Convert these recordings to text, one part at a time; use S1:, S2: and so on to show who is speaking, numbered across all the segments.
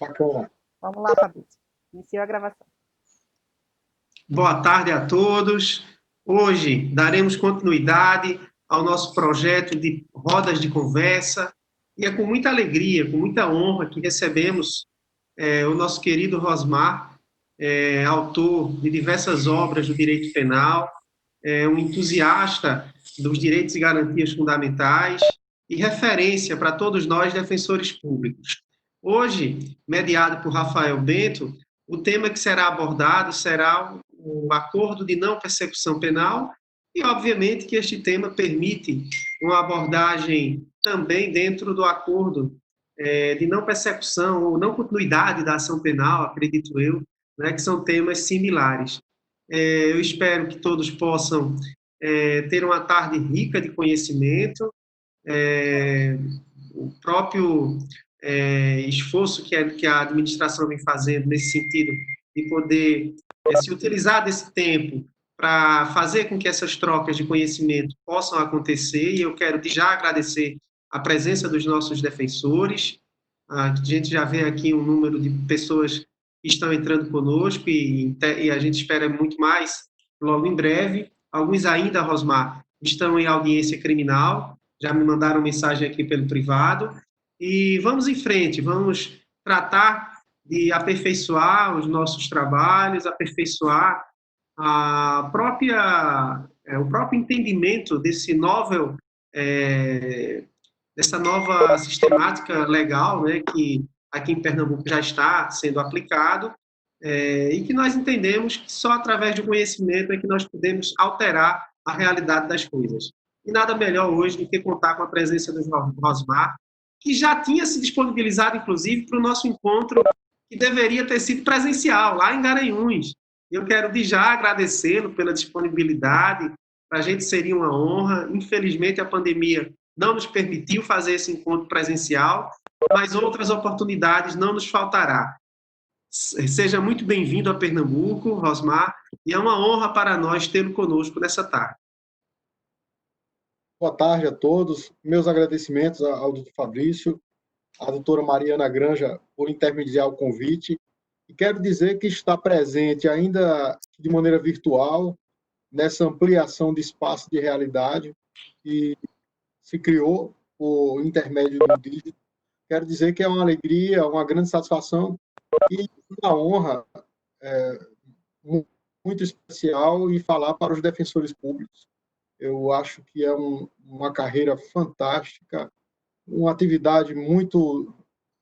S1: Bacana.
S2: Vamos lá, Fabrício. Iniciou a gravação.
S3: Boa tarde a todos. Hoje daremos continuidade ao nosso projeto de rodas de conversa e é com muita alegria, com muita honra que recebemos o nosso querido Rosmar, autor de diversas obras do direito penal, um entusiasta dos direitos e garantias fundamentais e referência para todos nós defensores públicos. Hoje, mediado por Rafael Bento, o tema que será abordado será o acordo de não persecução penal e, obviamente, que este tema permite uma abordagem também dentro do acordo de não persecução ou não continuidade da ação penal, acredito eu, né, que são temas similares. Eu espero que todos possam ter uma tarde rica de conhecimento, o próprio esforço que a administração vem fazendo nesse sentido de poder se utilizar desse tempo para fazer com que essas trocas de conhecimento possam acontecer, e eu quero de já agradecer a presença dos nossos defensores. A gente já vê aqui um número de pessoas que estão entrando conosco e a gente espera muito mais logo em breve. Alguns ainda, Rosmar, estão em audiência criminal, já me mandaram mensagem aqui pelo privado, e vamos em frente, vamos tratar de aperfeiçoar os nossos trabalhos, aperfeiçoar o próprio entendimento dessa nova sistemática legal, né, que aqui em Pernambuco já está sendo aplicado, e que nós entendemos que só através do conhecimento é que nós podemos alterar a realidade das coisas. E nada melhor hoje do que contar com a presença do Rosmar, que já tinha se disponibilizado, inclusive, para o nosso encontro, que deveria ter sido presencial, lá em Garanhuns. Eu quero de já agradecê-lo pela disponibilidade, para a gente seria uma honra. Infelizmente, a pandemia não nos permitiu fazer esse encontro presencial, mas outras oportunidades não nos faltará. Seja muito bem-vindo a Pernambuco, Rosmar, e é uma honra para nós tê-lo conosco nessa tarde.
S1: Boa tarde a todos. Meus agradecimentos ao doutor Fabrício, à doutora Mariana Granja, por intermediar o convite. E quero dizer que está presente, ainda de maneira virtual, nessa ampliação de espaço de realidade que se criou por intermédio do dígito. Quero dizer que é uma alegria, uma grande satisfação e uma honra muito especial e falar para os defensores públicos. Eu acho que é uma carreira fantástica, uma atividade muito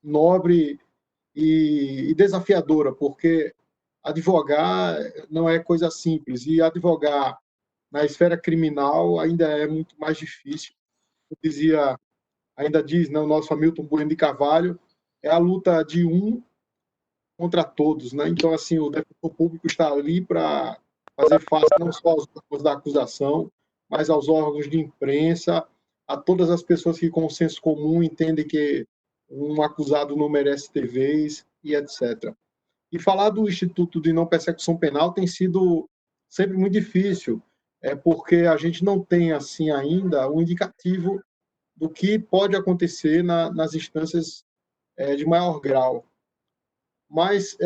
S1: nobre e desafiadora, porque advogar não é coisa simples, e advogar na esfera criminal ainda é muito mais difícil. Eu dizia, ainda diz, né, o nosso Hamilton Bueno de Carvalho, é a luta de um contra todos, né? Então, assim, o defensor público está ali para fazer face não só aos órgãos da acusação, mas aos órgãos de imprensa, a todas as pessoas que, com o senso comum, entendem que um acusado não merece ter vez, e etc. E falar do Instituto de Não Persecução Penal tem sido sempre muito difícil, porque a gente não tem, assim, ainda um indicativo do que pode acontecer nas instâncias de maior grau. Mas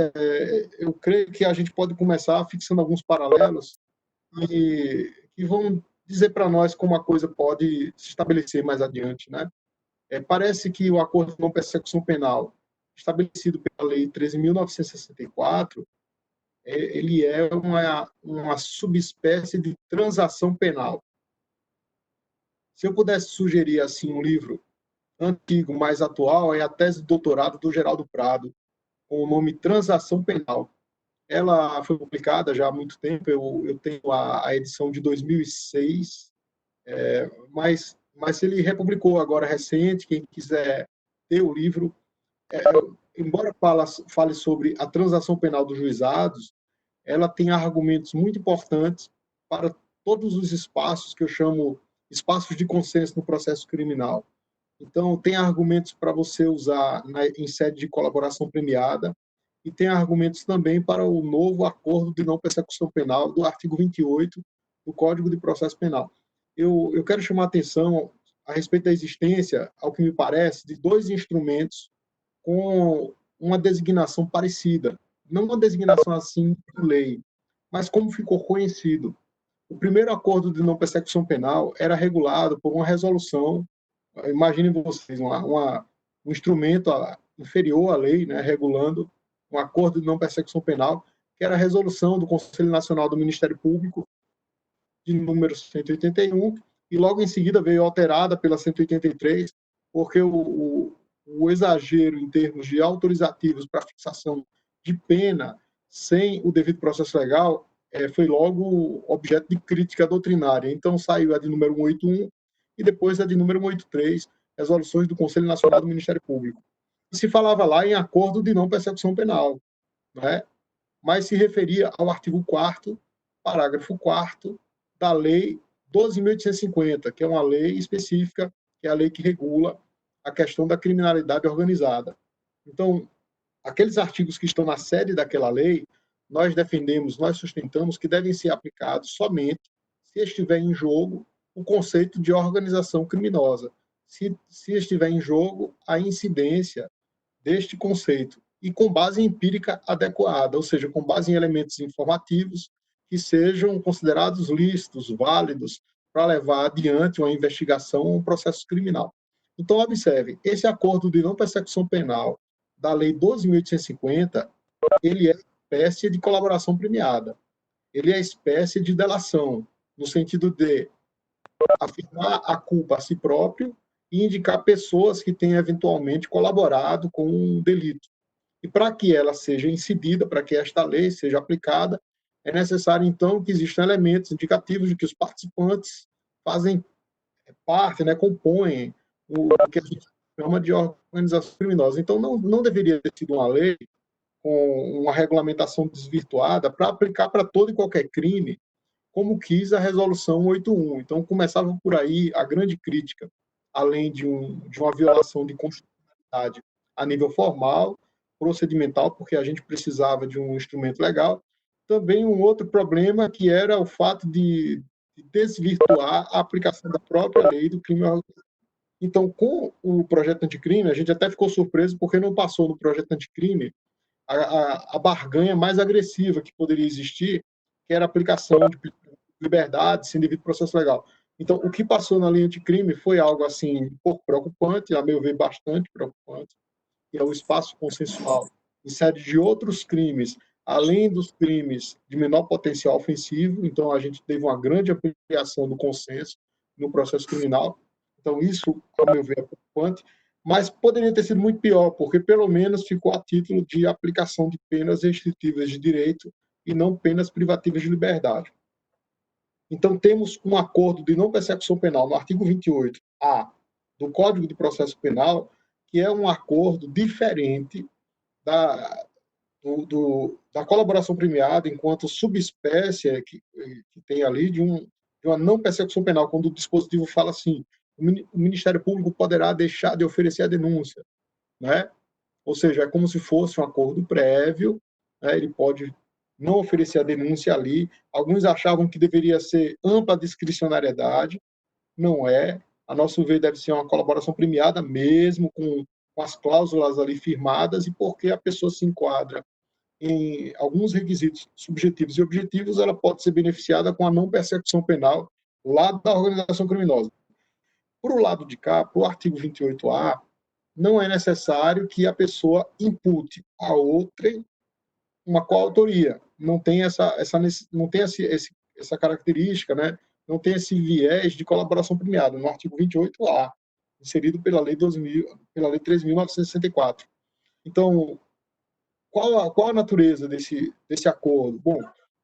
S1: eu creio que a gente pode começar fixando alguns paralelos e vão dizer para nós como a coisa pode se estabelecer mais adiante, né? Parece que o acordo de não persecução penal, estabelecido pela Lei 13.964, ele é uma subespécie de transação penal. Se eu pudesse sugerir assim um livro antigo, mais atual, é a tese de doutorado do Geraldo Prado, com o nome Transação Penal. Ela foi publicada já há muito tempo, eu tenho a edição de 2006, mas ele republicou agora recente, quem quiser ter o livro. Embora fale sobre a transação penal dos juizados, ela tem argumentos muito importantes para todos os espaços que eu chamo espaços de consenso no processo criminal. Então, tem argumentos para você usar em sede de colaboração premiada e tem argumentos também para o novo acordo de não persecução penal do artigo 28 do Código de Processo Penal. Eu quero chamar a atenção a respeito da existência, ao que me parece, de dois instrumentos com uma designação parecida. Não uma designação assim em lei, mas como ficou conhecido. O primeiro acordo de não persecução penal era regulado por uma resolução. Imaginem vocês, um instrumento inferior à lei, né, regulando um acordo de não persecução penal, que era a resolução do Conselho Nacional do Ministério Público, de número 181, e logo em seguida veio alterada pela 183, porque o exagero em termos de autorizativos para fixação de pena sem o devido processo legal foi logo objeto de crítica doutrinária. Então saiu a de número 181 e depois a de número 183, resoluções do Conselho Nacional do Ministério Público. E se falava lá em acordo de não persecução penal, né? Mas se referia ao artigo 4º, parágrafo 4º da Lei 12.850, que é uma lei específica, que é a lei que regula a questão da criminalidade organizada. Então, aqueles artigos que estão na sede daquela lei, nós defendemos, nós sustentamos que devem ser aplicados somente se estiver em jogo o conceito de organização criminosa, se estiver em jogo a incidência deste conceito e com base empírica adequada, ou seja, com base em elementos informativos que sejam considerados lícitos, válidos, para levar adiante uma investigação ou um processo criminal. Então, observe, esse acordo de não persecução penal da Lei 12.850, ele é espécie de colaboração premiada. Ele é espécie de delação, no sentido de afirmar a culpa a si próprio e indicar pessoas que têm eventualmente colaborado com um delito. E para que ela seja incidida, para que esta lei seja aplicada, é necessário, então, que existam elementos indicativos de que os participantes fazem parte, né, compõem o que a gente chama de organização criminosa. Então, não deveria ter sido uma lei com uma regulamentação desvirtuada para aplicar para todo e qualquer crime, como quis a Resolução 81. Então, começava por aí a grande crítica, além de uma violação de constitucionalidade a nível formal, procedimental, porque a gente precisava de um instrumento legal. Também um outro problema que era o fato de desvirtuar a aplicação da própria lei do crime organizado. Então, com o projeto anticrime, a gente até ficou surpreso porque não passou no projeto anticrime a barganha mais agressiva que poderia existir, que era a aplicação de liberdade sem devido processo legal. Então, o que passou na lei anticrime foi algo assim um pouco preocupante, a meu ver, bastante preocupante, que é o espaço consensual em sede de outros crimes, além dos crimes de menor potencial ofensivo. Então, a gente teve uma grande ampliação do consenso no processo criminal. Então, isso, a meu ver, é preocupante, mas poderia ter sido muito pior, porque pelo menos ficou a título de aplicação de penas restritivas de direito e não penas privativas de liberdade. Então, temos um acordo de não persecução penal no artigo 28A do Código de Processo Penal, que é um acordo diferente da colaboração premiada enquanto subespécie que tem ali de uma não persecução penal, quando o dispositivo fala assim, o Ministério Público poderá deixar de oferecer a denúncia, né? Ou seja, é como se fosse um acordo prévio, né? Ele pode não oferecer a denúncia ali. Alguns achavam que deveria ser ampla discricionariedade, não é. A nosso ver, deve ser uma colaboração premiada mesmo, com as cláusulas ali firmadas, e porque a pessoa se enquadra em alguns requisitos subjetivos e objetivos, ela pode ser beneficiada com a não persecução penal lá da organização criminosa. Por o lado de cá, para o artigo 28A, não é necessário que a pessoa impute a outrem uma coautoria. Não tem não tem essa característica, né? Não tem esse viés de colaboração premiada, no artigo 28A, inserido pela Lei 3.964. Então, qual a natureza desse acordo? Bom,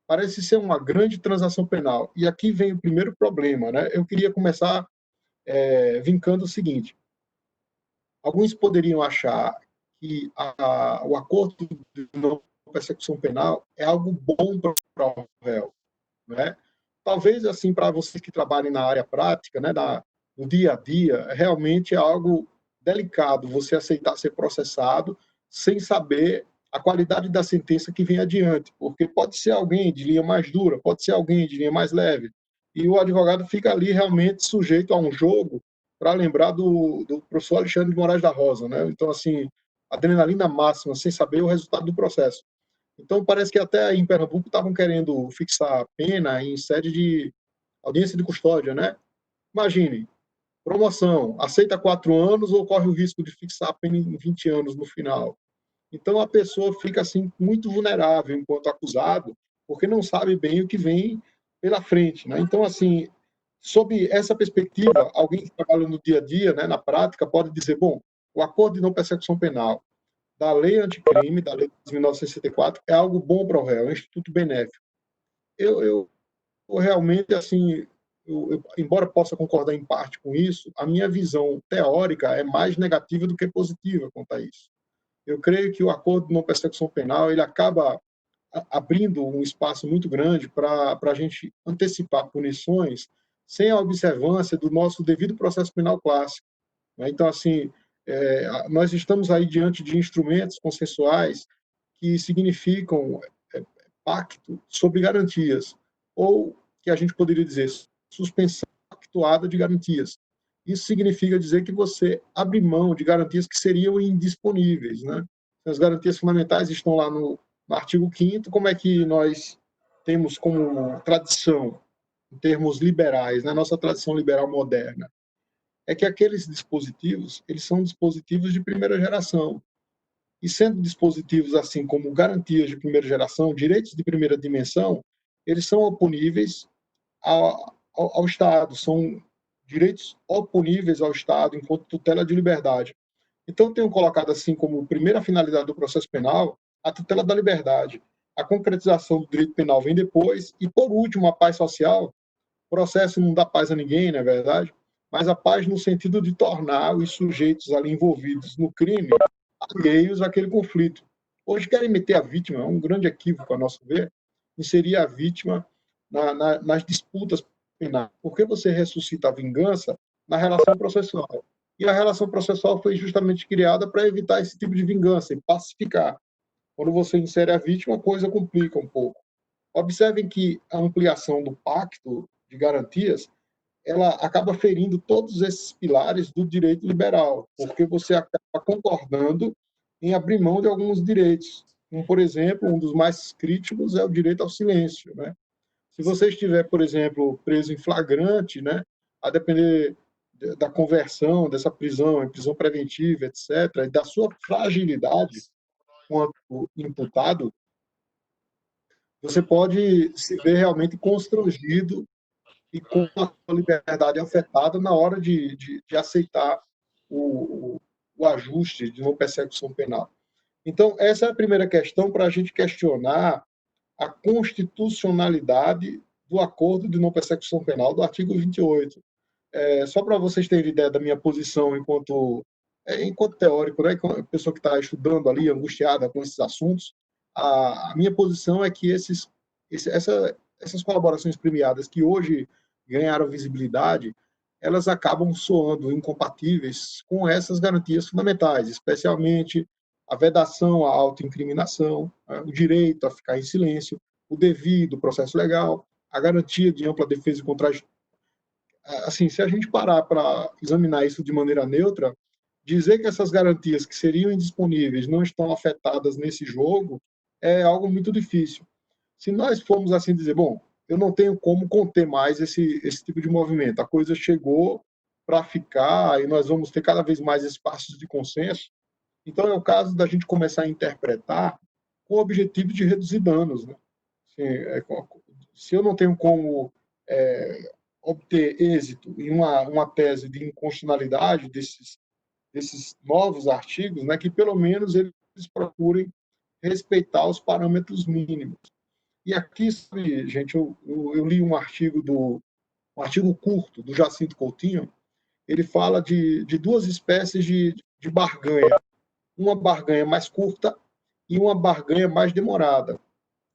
S1: parece ser uma grande transação penal. E aqui vem o primeiro problema, né? Eu queria começar vincando o seguinte: alguns poderiam achar que o acordo de não persecução penal é algo bom para o réu, né? Talvez, assim, para vocês que trabalhem na área prática, né, no dia a dia, realmente é algo delicado você aceitar ser processado sem saber a qualidade da sentença que vem adiante, porque pode ser alguém de linha mais dura, pode ser alguém de linha mais leve, e o advogado fica ali realmente sujeito a um jogo, para lembrar do professor Alexandre de Moraes da Rosa, né? Então, assim, adrenalina máxima, sem saber o resultado do processo. Então, parece que até aí em Pernambuco estavam querendo fixar a pena em sede de audiência de custódia, né? Imagine, promoção, aceita 4 anos ou corre o risco de fixar a pena em 20 anos no final. Então, a pessoa fica assim muito vulnerável enquanto acusado, porque não sabe bem o que vem pela frente, né? Então, assim, sob essa perspectiva, alguém que trabalha no dia a dia, né, na prática, pode dizer, bom, o acordo de não persecução penal da lei anticrime, da lei de 1964, é algo bom para o réu, é um instituto benéfico. Eu realmente, assim, embora possa concordar em parte com isso, a minha visão teórica é mais negativa do que positiva quanto a isso. Eu creio que o acordo de não persecução penal ele acaba abrindo um espaço muito grande para a gente antecipar punições sem a observância do nosso devido processo penal clássico, né? Então, assim, nós estamos aí diante de instrumentos consensuais que significam pacto sobre garantias, ou que a gente poderia dizer suspensão pactuada de garantias. Isso significa dizer que você abre mão de garantias que seriam indisponíveis, né? As garantias fundamentais estão lá no artigo 5º, como é que nós temos como tradição, em termos liberais, na nossa tradição liberal moderna, é que aqueles dispositivos, eles são dispositivos de primeira geração. E sendo dispositivos assim como garantias de primeira geração, direitos de primeira dimensão, eles são oponíveis ao Estado, são direitos oponíveis ao Estado enquanto tutela de liberdade. Então, tenho colocado assim como primeira finalidade do processo penal a tutela da liberdade. A concretização do direito penal vem depois. E, por último, a paz social. O processo não dá paz a ninguém, não é verdade? Mas a paz no sentido de tornar os sujeitos ali envolvidos no crime alheios àquele conflito. Hoje querem meter a vítima, é um grande equívoco, a nosso ver, inserir a vítima nas disputas penais. Por que você ressuscita a vingança na relação processual? E a relação processual foi justamente criada para evitar esse tipo de vingança e pacificar. Quando você insere a vítima, a coisa complica um pouco. Observem que a ampliação do pacto de garantias ela acaba ferindo todos esses pilares do direito liberal, porque você acaba concordando em abrir mão de alguns direitos. Como, por exemplo, um dos mais críticos é o direito ao silêncio, né? Se você estiver, por exemplo, preso em flagrante, né, a depender da conversão dessa prisão em prisão preventiva, etc., e da sua fragilidade quanto imputado, você pode se ver realmente constrangido e com a liberdade afetada na hora de aceitar o ajuste de não persecução penal. Então, essa é a primeira questão para a gente questionar a constitucionalidade do acordo de não persecução penal do artigo 28. Só para vocês terem ideia da minha posição enquanto teórico, né, pessoa que está estudando ali, angustiada com esses assuntos, a minha posição é que essas colaborações premiadas que hoje ganharam visibilidade, elas acabam soando incompatíveis com essas garantias fundamentais, especialmente a vedação à autoincriminação, o direito a ficar em silêncio, o devido processo legal, a garantia de ampla defesa e contra assim, se a gente parar para examinar isso de maneira neutra, dizer que essas garantias que seriam indisponíveis não estão afetadas nesse jogo é algo muito difícil. Se nós formos assim dizer, bom, eu não tenho como conter mais esse tipo de movimento, a coisa chegou para ficar e nós vamos ter cada vez mais espaços de consenso, então é o caso da gente começar a interpretar com o objetivo de reduzir danos, né? Se eu não tenho como obter êxito em uma tese de inconstitucionalidade desses novos artigos, né, que pelo menos eles procurem respeitar os parâmetros mínimos. E aqui, gente, eu li um artigo curto do Jacinto Coutinho, ele fala de duas espécies de barganha, uma barganha mais curta e uma barganha mais demorada.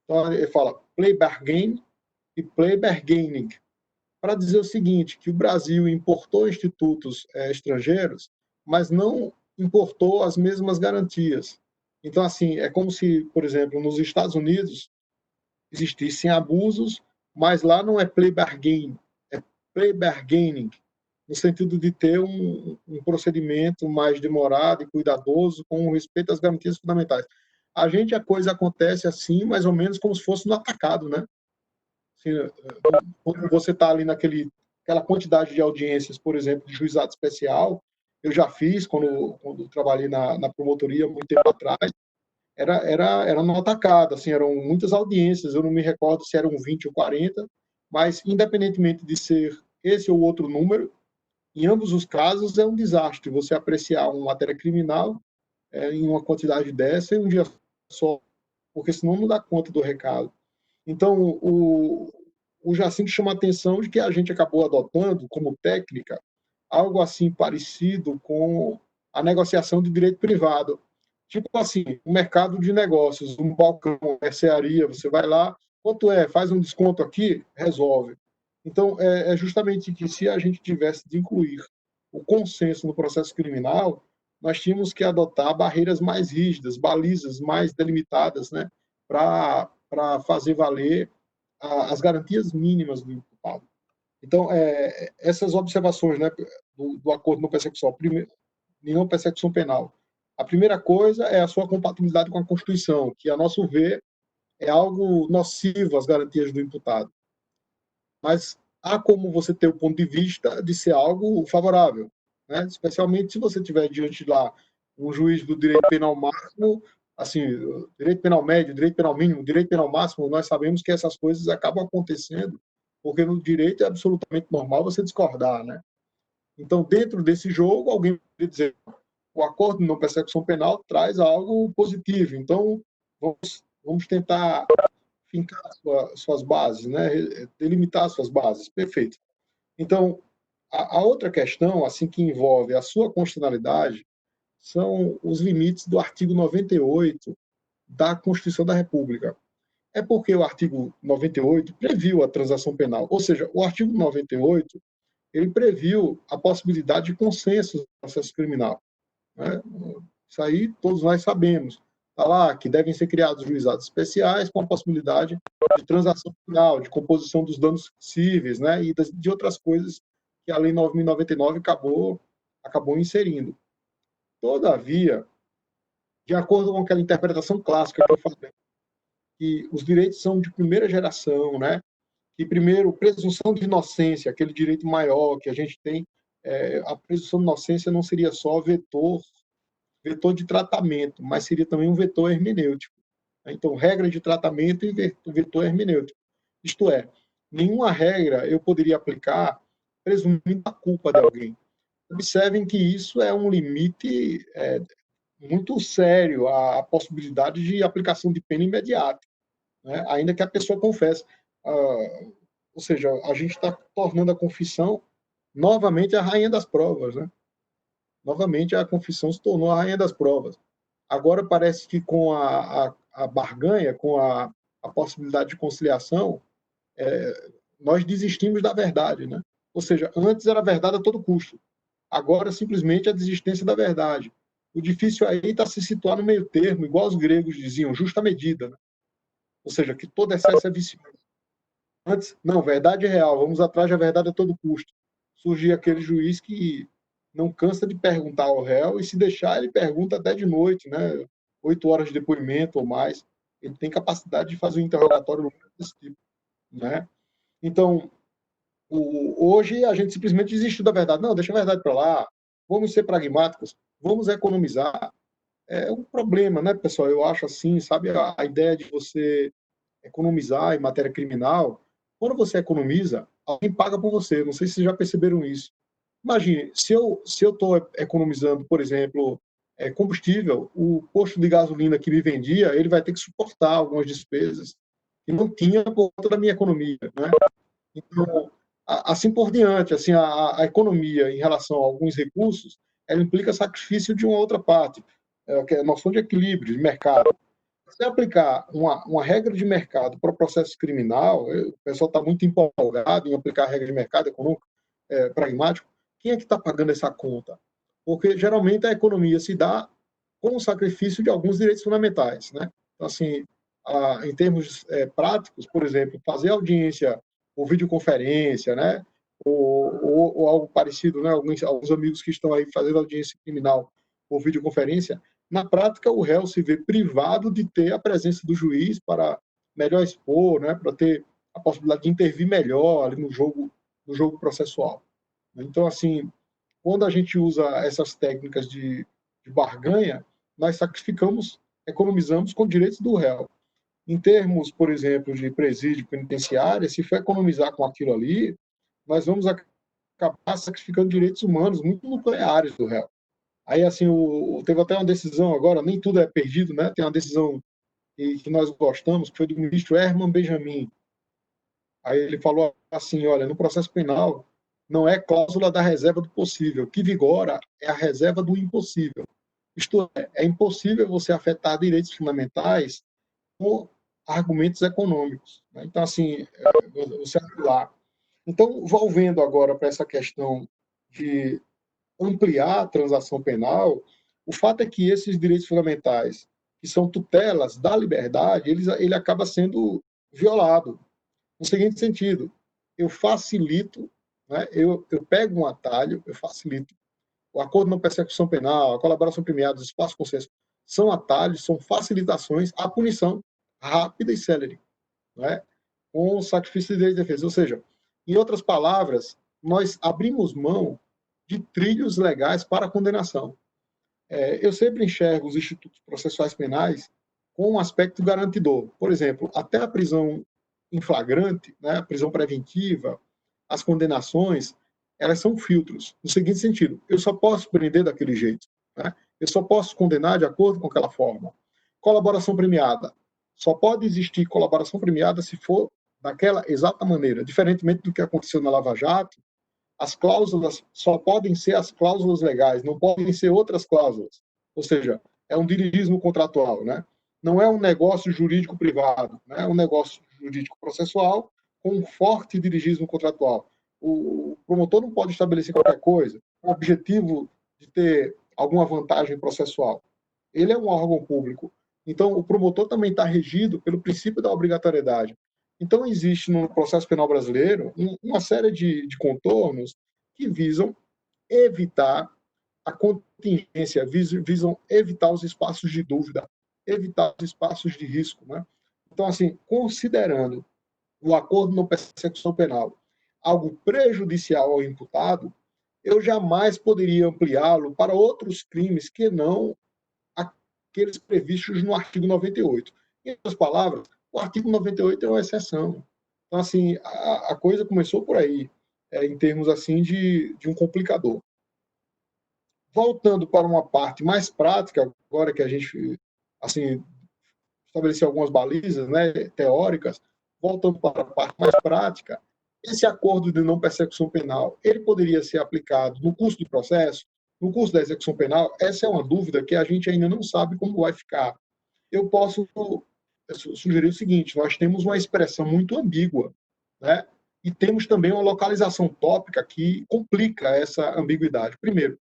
S1: Então, ele fala play bargain e play bargaining, para dizer o seguinte, que o Brasil importou institutos estrangeiros, mas não importou as mesmas garantias. Então, assim, é como se, por exemplo, nos Estados Unidos existissem abusos, mas lá não é play bargain, é play bargaining. no sentido de ter um procedimento mais demorado e cuidadoso, com respeito às garantias fundamentais. A coisa acontece assim, mais ou menos como se fosse no atacado, né? Assim, quando você está ali aquela quantidade de audiências, por exemplo, de juizado especial, eu já fiz quando trabalhei na promotoria muito tempo atrás, era no atacado, assim, eram muitas audiências, eu não me recordo se eram 20 ou 40, mas independentemente de ser esse ou outro número, em ambos os casos é um desastre você apreciar uma matéria criminal em uma quantidade dessa em um dia só, porque senão não dá conta do recado. Então, o Jacinto chama a atenção de que a gente acabou adotando como técnica algo assim parecido com a negociação de direito privado. Tipo assim, um mercado de negócios, um balcão, uma mercearia, você vai lá, quanto é? Faz um desconto aqui, resolve. Então, é justamente que se a gente tivesse de incluir o consenso no processo criminal, nós tínhamos que adotar barreiras mais rígidas, balizas mais delimitadas, né, para fazer valer as garantias mínimas do imputado. Então, essas observações, né, do acordo não persecução, não persecução penal. A primeira coisa é a sua compatibilidade com a Constituição, que, a nosso ver, é algo nocivo às garantias do imputado. Mas há como você ter o ponto de vista de ser algo favorável, né? Especialmente se você tiver diante de lá um juiz do direito penal máximo, assim, direito penal médio, direito penal mínimo, direito penal máximo, nós sabemos que essas coisas acabam acontecendo, porque no direito é absolutamente normal você discordar, né? Então, dentro desse jogo, alguém pode dizer o acordo de não persecução penal traz algo positivo, então vamos tentar fincar suas bases, né? Delimitar suas bases. Perfeito. Então, a outra questão, assim, que envolve a sua constitucionalidade, são os limites do artigo 98 da Constituição da República. É porque o artigo 98 previu a transação penal, ou seja, o artigo 98 ele previu a possibilidade de consenso no processo criminal, né? Isso aí todos nós sabemos. Está lá que devem ser criados juizados especiais com a possibilidade de transação penal, de composição dos danos cíveis, né? E de outras coisas que a Lei 9.099 acabou inserindo. Todavia, de acordo com aquela interpretação clássica que eu falei, que os direitos são de primeira geração, né? Que, primeiro, presunção de inocência, aquele direito maior que a gente tem, a presunção de inocência não seria só vetor de tratamento, mas seria também um vetor hermenêutico. Então, regra de tratamento e vetor hermenêutico. Isto é, nenhuma regra eu poderia aplicar presumindo a culpa de alguém. Observem que isso é um limite muito sério à possibilidade de aplicação de pena imediata, né? Ainda que a pessoa confesse. Ou seja, a gente está tornando a confissão novamente a rainha das provas, né? Novamente a confissão se tornou a rainha das provas. Agora parece que com a barganha, com a possibilidade de conciliação, nós desistimos da verdade, né? Ou seja, antes era verdade a todo custo. Agora simplesmente a desistência da verdade. O difícil aí está se situar no meio termo, igual os gregos diziam, justa medida, né? Ou seja, que todo excesso é vicioso. Antes, não, verdade real, vamos atrás da verdade a todo custo. Surgia aquele juiz que não cansa de perguntar ao réu, e se deixar, ele pergunta até de noite, né? 8 horas de depoimento ou mais. Ele tem capacidade de fazer um interrogatório desse tipo, né? Então, hoje a gente simplesmente desistiu da verdade. Não, deixa a verdade para lá, vamos ser pragmáticos, vamos economizar. É um problema, né, pessoal? Eu acho assim, sabe, a ideia de você economizar em matéria criminal, quando você economiza, alguém paga por você. Não sei se vocês já perceberam isso. Imagine, se eu estou economizando, por exemplo, combustível, o posto de gasolina que me vendia, ele vai ter que suportar algumas despesas que não tinha por conta da minha economia, né? Então, assim por diante, assim, a economia em relação a alguns recursos, ela implica sacrifício de uma outra parte, que é a noção de equilíbrio, de mercado. Se aplicar uma regra de mercado para o processo criminal, o pessoal está muito empolgado em aplicar a regra de mercado econômico pragmático, quem é que está pagando essa conta? Porque geralmente a economia se dá com o sacrifício de alguns direitos fundamentais, né? Então, assim, em termos práticos, por exemplo, fazer audiência por videoconferência, né? ou algo parecido, né? Alguns amigos que estão aí fazendo audiência criminal por videoconferência, na prática o réu se vê privado de ter a presença do juiz para melhor expor, né? Para ter a possibilidade de intervir melhor ali no jogo processual. Então, assim, quando a gente usa essas técnicas de barganha, nós sacrificamos, economizamos com direitos do réu. Em termos, por exemplo, de presídio penitenciário, se for economizar com aquilo ali, nós vamos acabar sacrificando direitos humanos muito nucleares do réu. Aí, assim, teve até uma decisão agora, nem tudo é perdido, né? Tem uma decisão que nós gostamos, que foi do ministro Herman Benjamin. Aí ele falou assim, olha, no processo penal não é cláusula da reserva do possível, o que vigora é a reserva do impossível. Isto é impossível você afetar direitos fundamentais com argumentos econômicos. Né? Então, assim, você anular. Então, volvendo agora para essa questão de ampliar a transação penal, o fato é que esses direitos fundamentais, que são tutelas da liberdade, ele acaba sendo violado. No seguinte sentido, eu facilito, né, eu pego um atalho, eu facilito. O acordo não persecução penal, a colaboração premiada, os espaços consenso, são atalhos, são facilitações à punição rápida e célere, né, com o sacrifício de direito de defesa. Ou seja, em outras palavras, nós abrimos mão de trilhos legais para a condenação. Eu sempre enxergo os institutos processuais penais com um aspecto garantidor. Por exemplo, até a prisão em flagrante, né, a prisão preventiva, as condenações, elas são filtros. No seguinte sentido, eu só posso prender daquele jeito. Né? Eu só posso condenar de acordo com aquela forma. Colaboração premiada. Só pode existir colaboração premiada se for daquela exata maneira. Diferentemente do que aconteceu na Lava Jato, as cláusulas só podem ser as cláusulas legais, não podem ser outras cláusulas. Ou seja, é um dirigismo contratual, né? Não é um negócio jurídico privado, né? É um negócio jurídico processual com um forte dirigismo contratual. O promotor não pode estabelecer qualquer coisa com o objetivo de ter alguma vantagem processual. Ele é um órgão público. Então, o promotor também está regido pelo princípio da obrigatoriedade. Então, existe no processo penal brasileiro uma série de contornos que visam evitar a contingência, visam evitar os espaços de dúvida, evitar os espaços de risco. Né? Então, assim, considerando o acordo não persecução penal algo prejudicial ao imputado, eu jamais poderia ampliá-lo para outros crimes que não aqueles previstos no artigo 98. Em outras palavras, o artigo 98 é uma exceção. Então, assim, a coisa começou por aí, em termos assim de um complicador. Voltando para uma parte mais prática, agora que a gente assim estabeleceu algumas balizas, né, teóricas, voltando para a parte mais prática, esse acordo de não persecução penal, ele poderia ser aplicado no curso de processo, no curso da execução penal? Essa é uma dúvida que a gente ainda não sabe como vai ficar. Eu posso sugerir o seguinte: nós temos uma expressão muito ambígua, né? E temos também uma localização tópica que complica essa ambiguidade. Primeiro,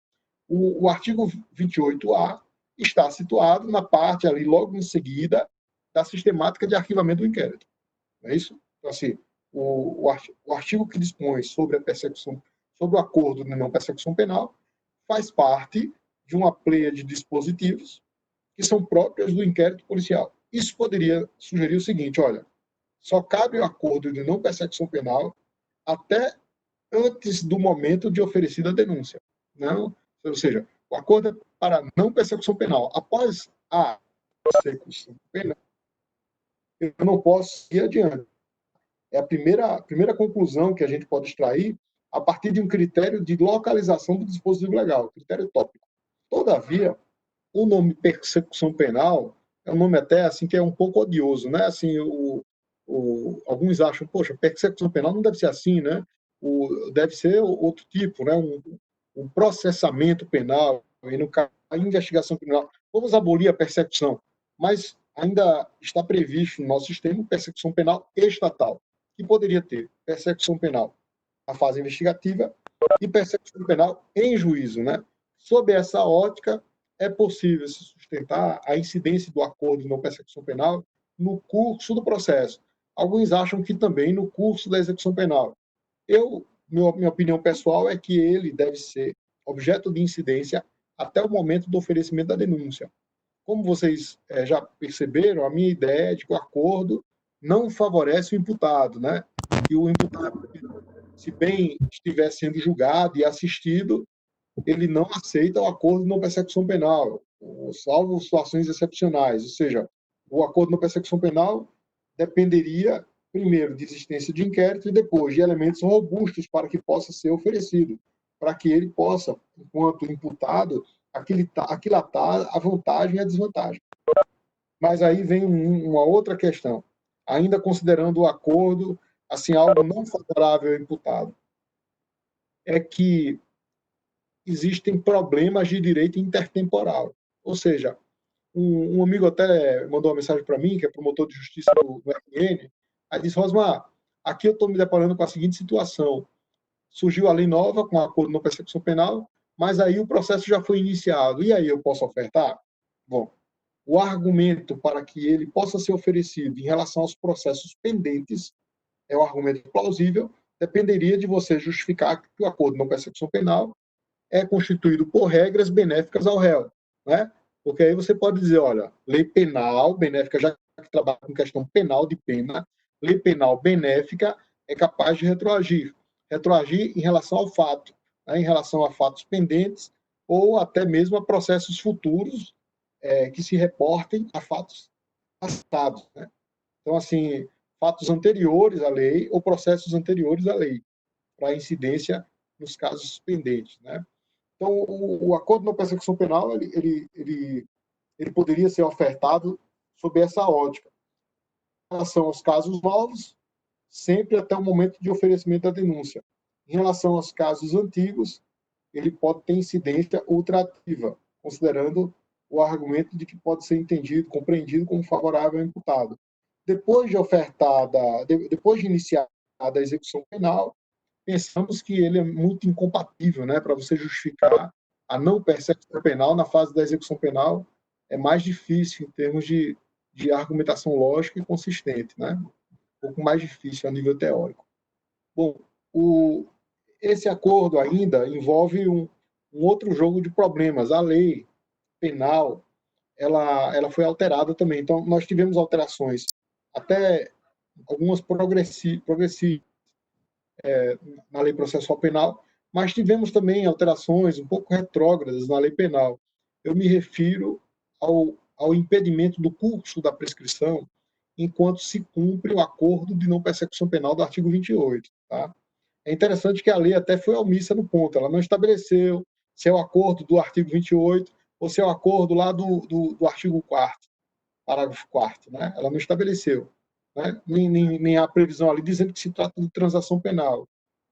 S1: o artigo 28A está situado na parte ali logo em seguida da sistemática de arquivamento do inquérito. Não é isso? Então, assim, o artigo que dispõe sobre a persecução, sobre o acordo de não persecução penal, faz parte de uma pleia de dispositivos que são próprias do inquérito policial. Isso poderia sugerir o seguinte: olha, só cabe o acordo de não persecução penal até antes do momento de oferecida a denúncia. Não, ou seja, o acordo é para não persecução penal. Após a persecução penal, eu não posso ir adiante. É a primeira conclusão que a gente pode extrair a partir de um critério de localização do dispositivo legal, critério tópico. Todavia, o nome persecução penal é um nome até assim que é um pouco odioso, né? Assim, alguns acham, poxa, persecução penal não deve ser assim, né? Deve ser outro tipo, né? Um processamento penal, e no caso, a investigação criminal. Vamos abolir a persecução, mas ainda está previsto no nosso sistema persecução penal estatal, que poderia ter persecução penal na fase investigativa e persecução penal em juízo, né? Sob essa ótica, é possível se sustentar a incidência do acordo de não persecução penal no curso do processo. Alguns acham que também no curso da execução penal. Eu minha opinião pessoal é que ele deve ser objeto de incidência até o momento do oferecimento da denúncia. Como vocês já perceberam, a minha ideia é de que o acordo não favorece o imputado, né? E o imputado, se bem estiver sendo julgado e assistido, ele não aceita o acordo de não persecução penal, salvo situações excepcionais. Ou seja, o acordo de não persecução penal dependeria, primeiro, de existência de inquérito e depois de elementos robustos para que possa ser oferecido, para que ele possa, enquanto imputado, aquilatar a vantagem e a desvantagem. Mas aí vem uma outra questão, ainda considerando o acordo assim algo não favorável ao imputado, é que existem problemas de direito intertemporal. Ou seja, um amigo até mandou uma mensagem para mim, que é promotor de justiça do RN, aí disse: Rosmar, aqui eu estou me deparando com a seguinte situação. Surgiu a lei nova com acordo de não persecução penal, mas aí o processo já foi iniciado. E aí eu posso ofertar? Bom, o argumento para que ele possa ser oferecido em relação aos processos pendentes é um argumento plausível, dependeria de você justificar que o acordo de não persecução penal é constituído por regras benéficas ao réu, né? Porque aí você pode dizer, olha, lei penal benéfica, já que trabalha com questão penal de pena, lei penal benéfica é capaz de retroagir. Retroagir em relação ao fato, né? Em relação a fatos pendentes ou até mesmo a processos futuros que se reportem a fatos passados, né? Então, assim, fatos anteriores à lei ou processos anteriores à lei, para incidência nos casos pendentes, né? Então, o acordo de não persecução penal ele poderia ser ofertado sob essa ótica. Em relação aos casos novos, sempre até o momento de oferecimento da denúncia. Em relação aos casos antigos, ele pode ter incidência ultrativa, considerando o argumento de que pode ser entendido, compreendido como favorável ao imputado. Depois de iniciar a execução penal, pensamos que ele é muito incompatível, né? Para você justificar a não persecução penal na fase da execução penal, é mais difícil em termos de argumentação lógica e consistente, né? Um pouco mais difícil a nível teórico. Bom, esse acordo ainda envolve um outro jogo de problemas. A lei penal, ela foi alterada também. Então, nós tivemos alterações, até algumas progressivas na lei processual penal, mas tivemos também alterações um pouco retrógradas na lei penal. Eu me refiro ao impedimento do curso da prescrição enquanto se cumpre o acordo de não persecução penal do artigo 28. Tá? É interessante que a lei até foi omissa no ponto, ela não estabeleceu se é o acordo do artigo 28 ou se é o acordo lá do artigo 4º, parágrafo 4º, né? Ela não estabeleceu, né? Nem a previsão ali dizendo que se trata de transação penal,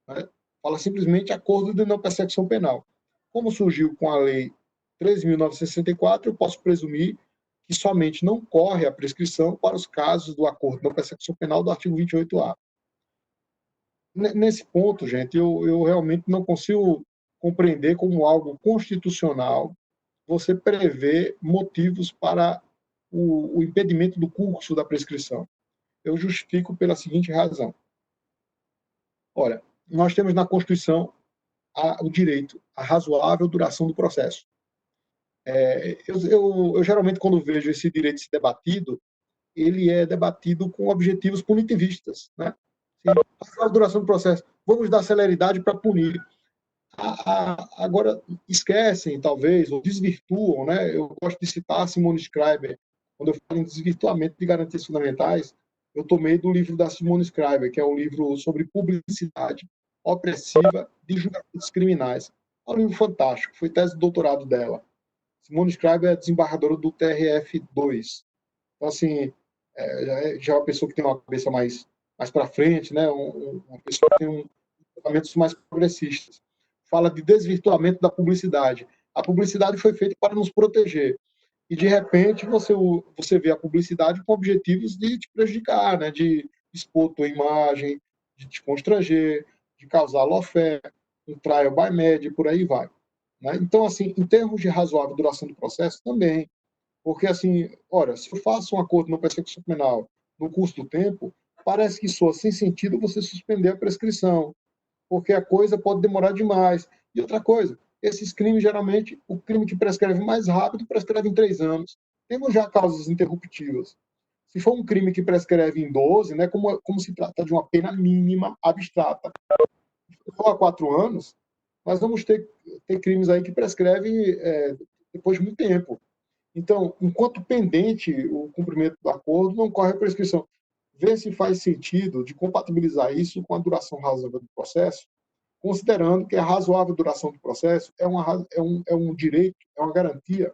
S1: né? Fala simplesmente acordo de não persecução penal. Como surgiu com a lei 13.964, eu posso presumir que somente não corre a prescrição para os casos do acordo de não persecução penal do artigo 28A. Nesse ponto, gente, eu realmente não consigo compreender como algo constitucional você prever motivos para o impedimento do curso da prescrição. Eu justifico pela seguinte razão. Olha, nós temos na Constituição o direito à razoável duração do processo. Eu geralmente, quando vejo esse direito ser debatido, ele é debatido com objetivos punitivistas, né? A duração do processo, vamos dar celeridade para punir. Agora, esquecem, talvez, ou desvirtuam, né? Eu gosto de citar Simone Schreiber. Quando eu falo em desvirtuamento de garantias fundamentais, eu tomei do livro da Simone Schreiber, que é um livro sobre publicidade opressiva de julgamentos criminais. É um livro fantástico, foi tese de doutorado dela. Simone Schreiber é desembargadora do TRF2. Então, assim, já é uma pessoa que tem uma cabeça mais para frente, né? Uma pessoa que tem pensamentos mais progressistas. Fala de desvirtuamento da publicidade. A publicidade foi feita para nos proteger. E, de repente, você vê a publicidade com objetivos de te prejudicar, né? De expor tua imagem, de te constranger, de causar lawfare, um trial by media, por aí vai. Né? Então, assim, em termos de razoável duração do processo, também. Porque, assim, olha, se eu faço um acordo de não persecução penal no curso do tempo, parece que soa sem sentido você suspender a prescrição. porque a coisa pode demorar demais. E outra coisa, esses crimes, geralmente, o crime que prescreve mais rápido prescreve em 3 anos. Temos já causas interruptivas. Se for um crime que prescreve em 12, né, como se trata de uma pena mínima abstrata, se for a 4 anos, nós vamos ter crimes aí que prescrevem depois de muito tempo. Então, enquanto pendente o cumprimento do acordo, não corre a prescrição. Vê se faz sentido de compatibilizar isso com a duração razoável do processo, considerando que a razoável duração do processo é um direito, é uma garantia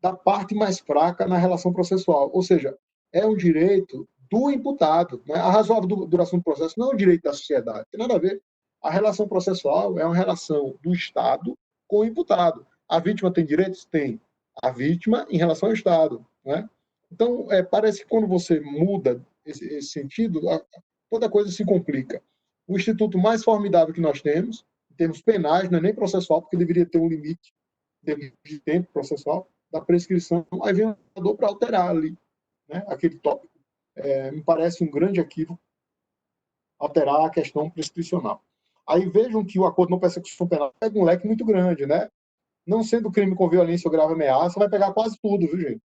S1: da parte mais fraca na relação processual, ou seja, é um direito do imputado. Né? A razoável duração do processo não é um direito da sociedade, tem nada a ver. A relação processual é uma relação do Estado com o imputado. A vítima tem direitos? Tem. A vítima em relação ao Estado. Né? Então, parece que quando você muda esse sentido, toda coisa se complica. O instituto mais formidável que nós temos, em termos penais, não é nem processual, porque deveria ter um limite de tempo processual, da prescrição, aí vem o legislador para alterar ali, né, aquele tópico. Me parece um grande equívoco alterar a questão prescricional. Aí vejam que o acordo não persecução penal pega um leque muito grande, né? Não sendo crime com violência ou grave ameaça, vai pegar quase tudo, viu, gente?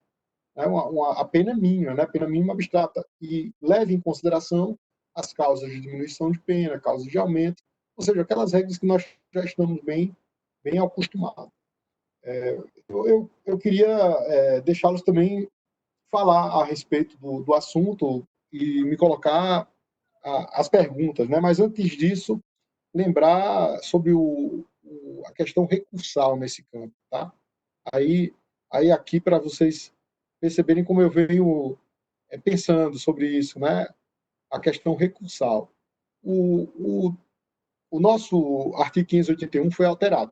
S1: A pena mínima, né? Pena mínima abstrata. E leve em consideração as causas de diminuição de pena, causas de aumento, ou seja, aquelas regras que nós já estamos bem acostumados. Eu queria deixá-los também falar a respeito do assunto e me colocar as perguntas, né? Mas antes disso, lembrar sobre a questão recursal nesse campo, tá? Aí aqui para vocês perceberem como eu venho pensando sobre isso, né? A questão recursal. O nosso artigo 581 foi alterado,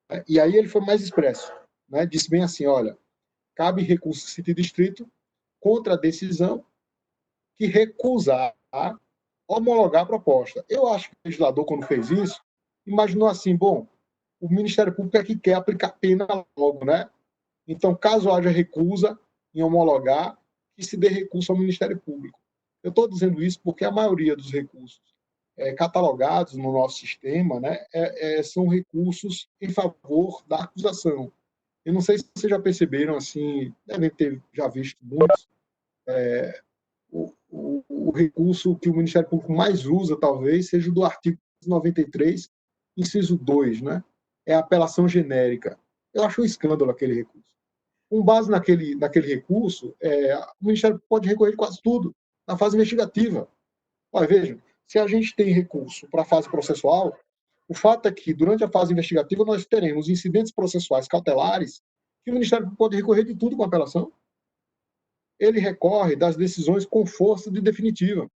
S1: né? E aí ele foi mais expresso, né? Disse bem assim, olha, cabe recurso em sentido estrito contra a decisão que recusar homologar a proposta. Eu acho que o legislador, quando fez isso, imaginou assim, bom, o Ministério Público é que quer aplicar pena logo, né? Então, caso haja recusa em homologar, que se dê recurso ao Ministério Público. Eu estou dizendo isso porque a maioria dos recursos catalogados no nosso sistema, né, são recursos em favor da acusação. Eu não sei se vocês já perceberam, assim, devem ter já visto muitos, o recurso que o Ministério Público mais usa, talvez, seja o do artigo 93, inciso 2, né? É a apelação genérica. Eu acho um escândalo aquele recurso. Com base naquele recurso, o Ministério pode recorrer de quase tudo na fase investigativa. Olha, vejam, se a gente tem recurso para a fase processual, o fato é que, durante a fase investigativa, nós teremos incidentes processuais cautelares que o Ministério pode recorrer de tudo com apelação. Ele recorre das decisões com força de definitiva.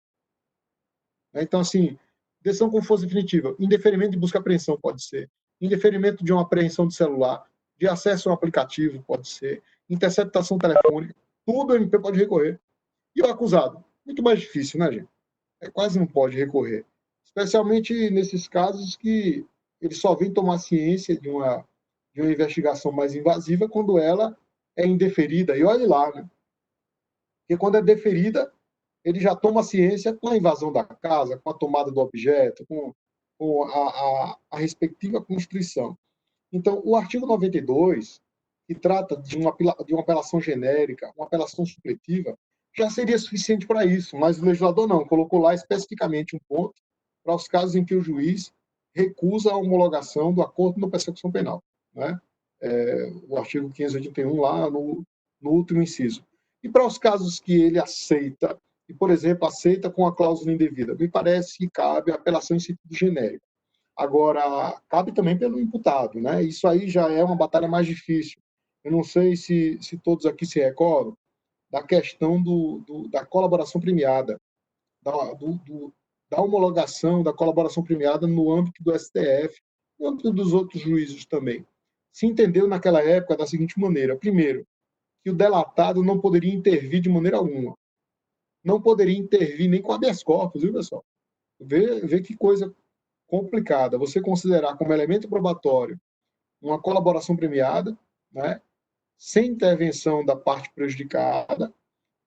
S1: Então, assim, decisão com força definitiva, indeferimento de busca e apreensão pode ser, indeferimento de uma apreensão de celular, de acesso a um aplicativo pode ser, interceptação telefônica, tudo o MP pode recorrer. E o acusado? Muito mais difícil, né, gente? Quase não pode recorrer. Especialmente nesses casos que ele só vem tomar ciência de uma investigação mais invasiva quando ela é indeferida. E olhe lá, né? Porque quando é deferida, ele já toma ciência com a invasão da casa, com a tomada do objeto, com a respectiva Constituição. Então, o artigo 92, que trata de uma apelação genérica, uma apelação supletiva, já seria suficiente para isso, mas o legislador não, colocou lá especificamente um ponto para os casos em que o juiz recusa a homologação do acordo de persecução penal, né? O artigo 581 lá no último inciso. E para os casos que ele aceita, e, por exemplo, aceita com a cláusula indevida, me parece que cabe a apelação em sentido genérico. Agora, cabe também pelo imputado, né? Isso aí já é uma batalha mais difícil. Eu não sei se todos aqui se recordam da questão da colaboração premiada, da homologação da colaboração premiada no âmbito do STF, no âmbito dos outros juízos também. Se entendeu naquela época da seguinte maneira: primeiro, que o delatado não poderia intervir de maneira alguma. Não poderia intervir nem com habeas corpus, viu, pessoal? Vê que coisa complicada. Você considerar como elemento probatório uma colaboração premiada, né, sem intervenção da parte prejudicada,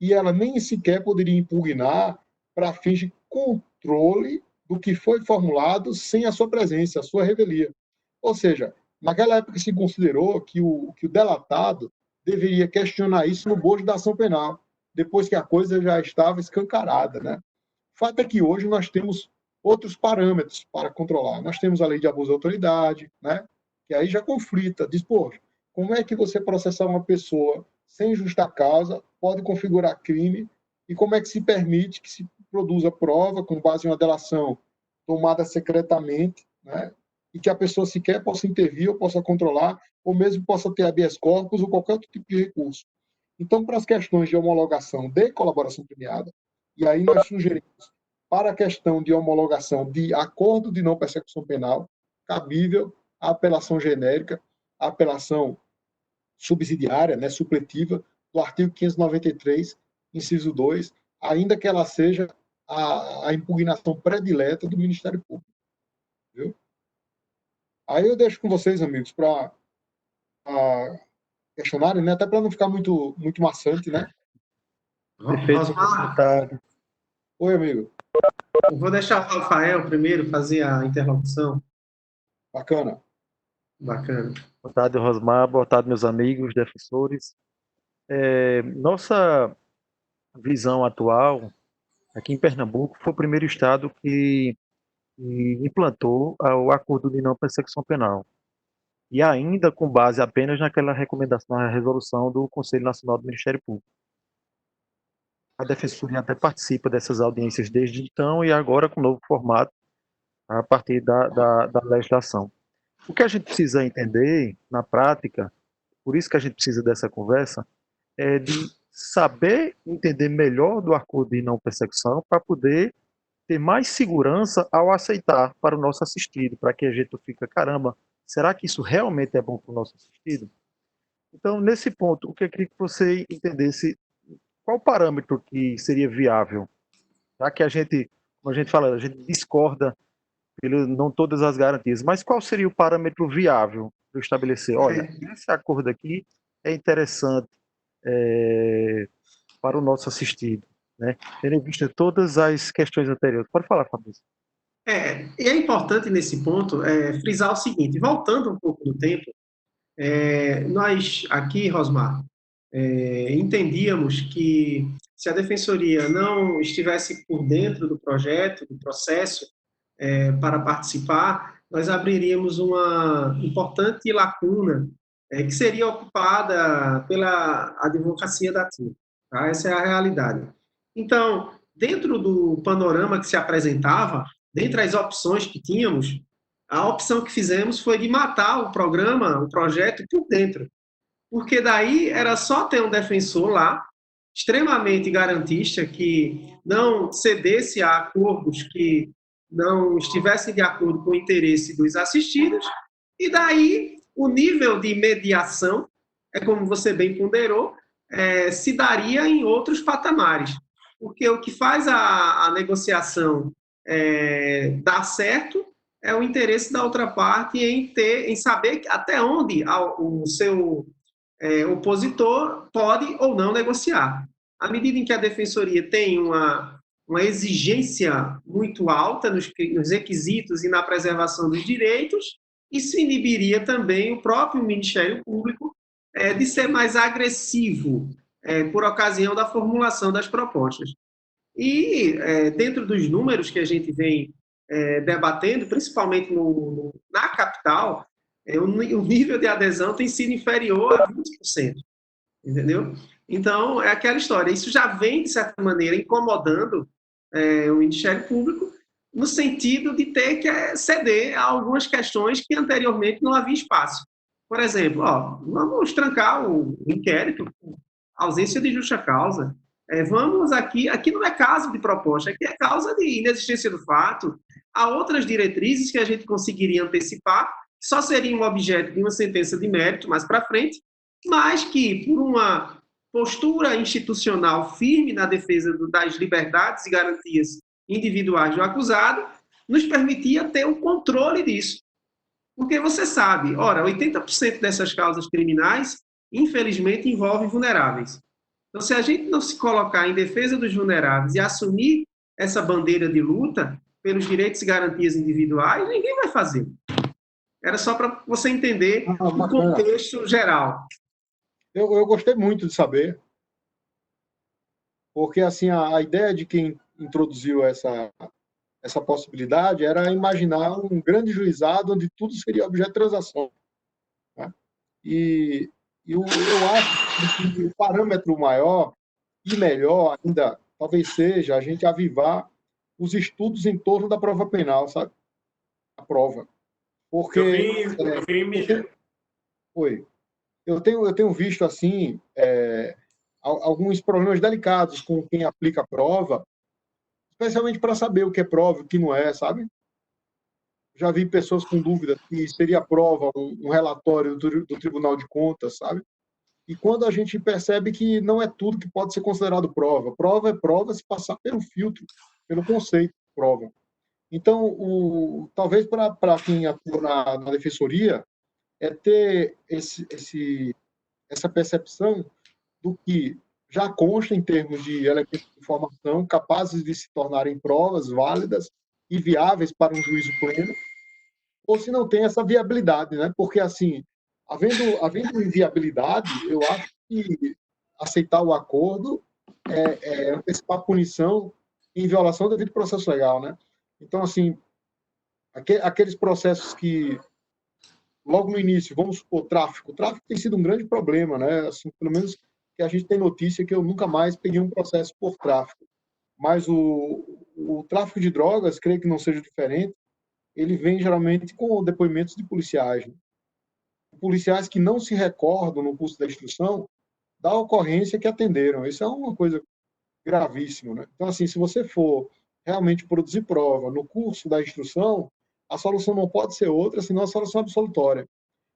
S1: e ela nem sequer poderia impugnar para fins de controle do que foi formulado sem a sua presença, a sua revelia. Ou seja, naquela época se considerou que o delatado deveria questionar isso no bojo da ação penal, depois que a coisa já estava escancarada, né? O fato é que hoje nós temos outros parâmetros para controlar. Nós temos a lei de abuso de autoridade, né? Que aí já conflita, diz, pô, como é que você processar uma pessoa sem justa causa pode configurar crime e como é que se permite que se produza prova com base em uma delação tomada secretamente, né? E que a pessoa sequer possa intervir ou possa controlar, ou mesmo possa ter habeas corpus ou qualquer outro tipo de recurso. Então, para as questões de homologação de colaboração premiada, e aí nós sugerimos para a questão de homologação de acordo de não persecução penal, cabível a apelação genérica, a apelação subsidiária, né, supletiva, do artigo 593, inciso 2, ainda que ela seja a impugnação predileta do Ministério Público. Viu? Aí eu deixo com vocês, amigos, para questionarem, né, até para não ficar muito maçante, né?
S4: Perfeito.
S1: Oi, amigo.
S3: Eu vou deixar o Rafael primeiro fazer a interlocução.
S1: Bacana.
S3: Bacana.
S4: Boa tarde, Rosmar. Boa tarde, meus amigos, defensores. Nossa visão atual, aqui em Pernambuco, foi o primeiro estado que implantou o acordo de não persecução penal. E ainda com base apenas naquela recomendação, na resolução do Conselho Nacional do Ministério Público. A Defensoria até participa dessas audiências desde então e agora com novo formato, a partir da legislação. O que a gente precisa entender na prática, por isso que a gente precisa dessa conversa, é de saber entender melhor do acordo de não persecução para poder ter mais segurança ao aceitar para o nosso assistido, para que a gente fique, caramba, será que isso realmente é bom para o nosso assistido? Então, nesse ponto, o que eu queria que você entendesse, qual parâmetro que seria viável? Já que a gente, como a gente fala, a gente discorda pelo não todas as garantias, mas qual seria o parâmetro viável para eu estabelecer? Olha, esse acordo aqui é interessante para o nosso assistido, né? Tendo em vista todas as questões anteriores. Pode falar, Fabrício.
S3: E é importante nesse ponto frisar o seguinte, voltando um pouco no tempo, nós aqui, Rosmar, entendíamos que se a Defensoria não estivesse por dentro do projeto, do processo, para participar, nós abriríamos uma importante lacuna que seria ocupada pela advocacia da TIM. Tá? Essa é a realidade. Então, dentro do panorama que se apresentava, dentre as opções que tínhamos, a opção que fizemos foi de matar o programa, o projeto por dentro. Porque daí era só ter um defensor lá, extremamente garantista, que não cedesse a acordos que não estivessem de acordo com o interesse dos assistidos, e daí o nível de mediação, como você bem ponderou, se daria em outros patamares. Porque o que faz a negociação dar certo é o interesse da outra parte em saber até onde o seu opositor pode ou não negociar. À medida em que a Defensoria tem uma exigência muito alta nos requisitos e na preservação dos direitos, isso inibiria também o próprio Ministério Público de ser mais agressivo por ocasião da formulação das propostas. E dentro dos números que a gente vem debatendo, principalmente na capital, o nível de adesão tem sido inferior a 20%, entendeu? Então, é aquela história, isso já vem, de certa maneira, incomodando o Ministério Público, no sentido de ter que ceder a algumas questões que anteriormente não havia espaço. Por exemplo, vamos trancar o inquérito, ausência de justa causa, vamos aqui não é caso de proposta, aqui é causa de inexistência do fato, há outras diretrizes que a gente conseguiria antecipar, só seriam objeto de uma sentença de mérito mais para frente, mas que, por uma postura institucional firme na defesa das liberdades e garantias individuais do acusado, nos permitia ter o controle disso. Porque você sabe, 80% dessas causas criminais, infelizmente, envolvem vulneráveis. Então, se a gente não se colocar em defesa dos vulneráveis e assumir essa bandeira de luta, pelos direitos e garantias individuais, ninguém vai fazer. Era só para você entender o contexto geral.
S1: Eu gostei muito de saber, porque assim a ideia de quem introduziu essa possibilidade era imaginar um grande juizado onde tudo seria objeto de transação, né? E eu acho que o parâmetro maior e melhor ainda talvez seja a gente avivar os estudos em torno da prova penal, sabe? A prova. Porque
S5: Eu vi mídia.
S1: Oi. Eu tenho visto assim alguns problemas delicados com quem aplica a prova, especialmente para saber o que é prova e o que não é, sabe? Já vi pessoas com dúvida que seria prova um relatório do Tribunal de Contas, sabe? E quando a gente percebe que não é tudo que pode ser considerado prova. Prova é prova se passar pelo filtro, pelo conceito de prova. Então, talvez para quem atua na defensoria, é ter essa percepção do que já consta em termos de elementos de informação capazes de se tornarem provas válidas e viáveis para um juízo pleno, ou se não tem essa viabilidade, né? Porque, assim, havendo inviabilidade, eu acho que aceitar o acordo é antecipar a punição em violação do devido processo legal, né? Então, assim, aqueles processos que, logo no início, vamos supor, tráfico. O tráfico tem sido um grande problema, né? Assim, pelo menos que a gente tem notícia que eu nunca mais peguei um processo por tráfico. Mas o tráfico de drogas, creio que não seja diferente, ele vem geralmente com depoimentos de policiais, né? Policiais que não se recordam no curso da instrução da ocorrência que atenderam. Isso é uma coisa gravíssima, né? Então, assim, se você for realmente produzir prova no curso da instrução, a solução não pode ser outra, senão a solução absolutória.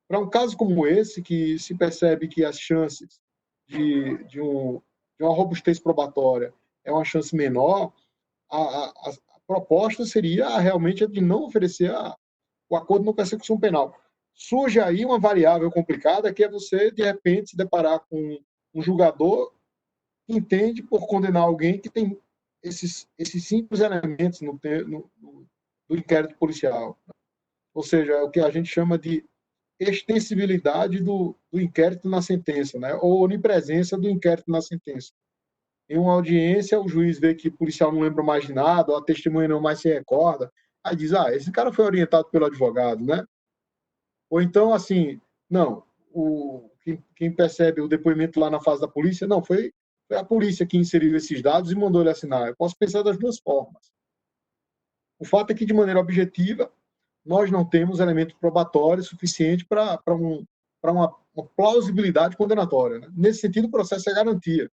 S1: Para um caso como esse, que se percebe que as chances de uma robustez probatória é uma chance menor, a proposta seria realmente a de não oferecer o acordo não persecução penal. Surge aí uma variável complicada, que é você, de repente, se deparar com um julgador que entende por condenar alguém que tem esses simples elementos do inquérito policial. Ou seja, é o que a gente chama de extensibilidade do inquérito na sentença, né? Ou onipresença do inquérito na sentença. Em uma audiência, o juiz vê que o policial não lembra mais de nada, ou a testemunha não mais se recorda, aí diz, esse cara foi orientado pelo advogado, né? Ou então, assim, não, quem percebe o depoimento lá na fase da polícia, não, foi a polícia que inseriu esses dados e mandou ele assinar. Eu posso pensar das duas formas. O fato é que, de maneira objetiva, nós não temos elemento probatório suficiente para uma plausibilidade condenatória, né? Nesse sentido, o processo é garantia.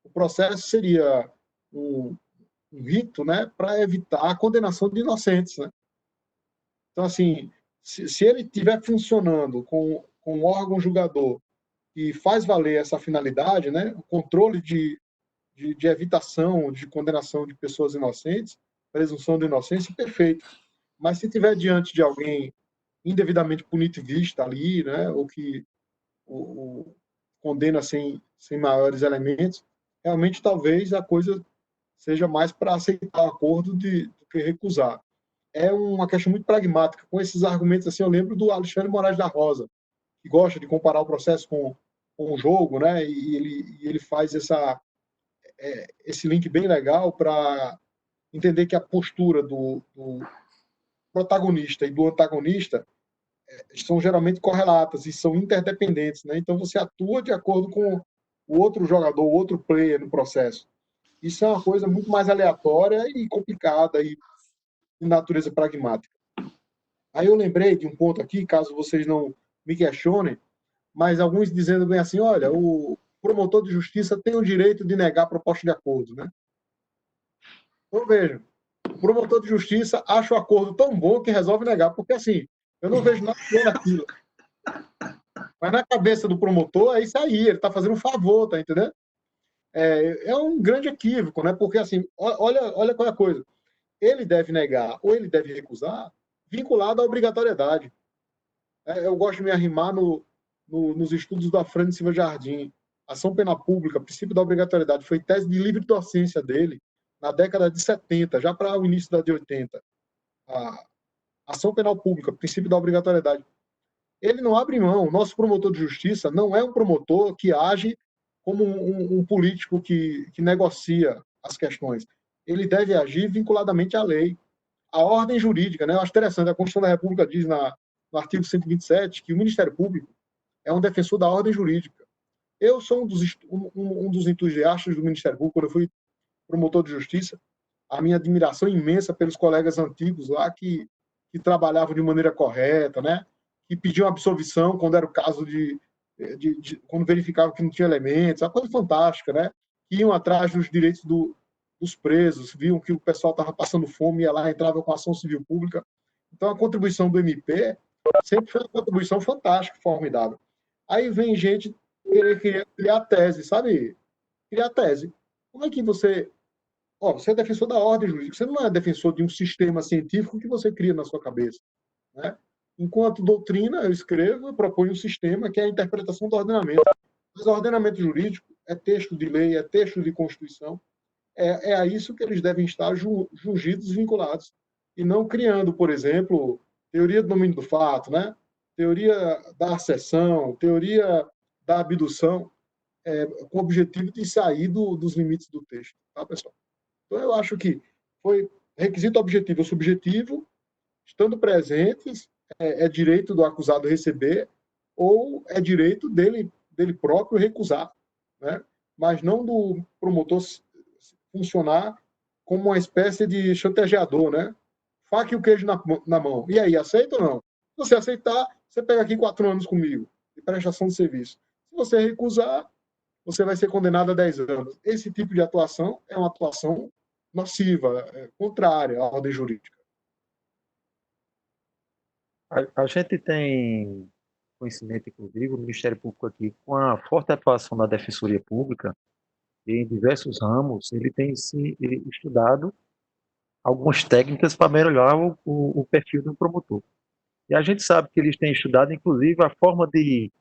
S1: O processo seria um rito, né, para evitar a condenação de inocentes, né? Então, assim, se ele estiver funcionando com um órgão julgador que faz valer essa finalidade, né, o controle de evitação de condenação de pessoas inocentes, presunção de inocência, perfeito. Mas se tiver diante de alguém indevidamente punitivista ali, né, ou que o condena sem maiores elementos, realmente talvez a coisa seja mais para aceitar o acordo do que recusar. É uma questão muito pragmática. Com esses argumentos, assim, eu lembro do Alexandre Moraes da Rosa, que gosta de comparar o processo com um jogo, né, e ele faz esse link bem legal para entender que a postura do protagonista e do antagonista são geralmente correlatas e são interdependentes, né? Então você atua de acordo com o outro jogador, o outro player no processo. Isso é uma coisa muito mais aleatória e complicada e de natureza pragmática. Aí eu lembrei de um ponto aqui, caso vocês não me questionem, mas alguns dizendo bem assim, olha, o promotor de justiça tem o direito de negar a proposta de acordo, né? Então veja, o promotor de justiça acha o acordo tão bom que resolve negar, porque assim, eu não vejo nada bom naquilo. Mas na cabeça do promotor é isso aí, ele está fazendo um favor, tá entendendo? É um grande equívoco, né? Porque assim, olha qual é a coisa. Ele deve negar ou ele deve recusar vinculado à obrigatoriedade. Eu gosto de me arrimar nos estudos da Fran Silva Jardim. Ação penal pública, princípio da obrigatoriedade, foi tese de livre docência dele na década de 70, já para o início da de 80. a ação penal pública, princípio da obrigatoriedade. Ele não abre mão. O nosso promotor de justiça não é um promotor que age como um político que negocia as questões. Ele deve agir vinculadamente à lei, à ordem jurídica. Né? Eu acho interessante, a Constituição da República diz no artigo 127 que o Ministério Público é um defensor da ordem jurídica. Eu sou um dos entusiastas do Ministério Público, quando eu fui promotor de justiça, a minha admiração imensa pelos colegas antigos lá que trabalhavam de maneira correta, né? Que pediam absolvição quando era o caso quando verificavam que não tinha elementos, uma coisa fantástica, né? Que iam atrás dos direitos dos presos, viam que o pessoal estava passando fome, ia lá, entrava com ação civil pública. Então, a contribuição do MP sempre foi uma contribuição fantástica, formidável. Aí vem gente querer criar tese, sabe? Criar tese. Como é que você... você é defensor da ordem jurídica, você não é defensor de um sistema científico que você cria na sua cabeça, né? Enquanto doutrina, eu escrevo, eu proponho um sistema que é a interpretação do ordenamento. Mas o ordenamento jurídico é texto de lei, é texto de Constituição, é a isso que eles devem estar jungidos e vinculados, e não criando, por exemplo, teoria do domínio do fato, né? Teoria da acessão, teoria da abdução, com o objetivo de sair dos limites do texto, tá, pessoal? Então, eu acho que foi requisito objetivo ou subjetivo, estando presentes, é direito do acusado receber ou é direito dele próprio recusar, né? Mas não do promotor funcionar como uma espécie de chantageador, né? Faca e o queijo na mão. E aí, aceita ou não? Se você aceitar, você pega aqui 4 anos comigo de prestação de serviço. Se você recusar, você vai ser condenado a 10 anos. Esse tipo de atuação é uma atuação nociva, contrária à ordem jurídica.
S4: A gente tem conhecimento, inclusive, o Ministério Público aqui, com a forte atuação da Defensoria Pública, em diversos ramos, ele tem estudado algumas técnicas para melhorar o perfil do promotor. E a gente sabe que eles têm estudado, inclusive, a forma de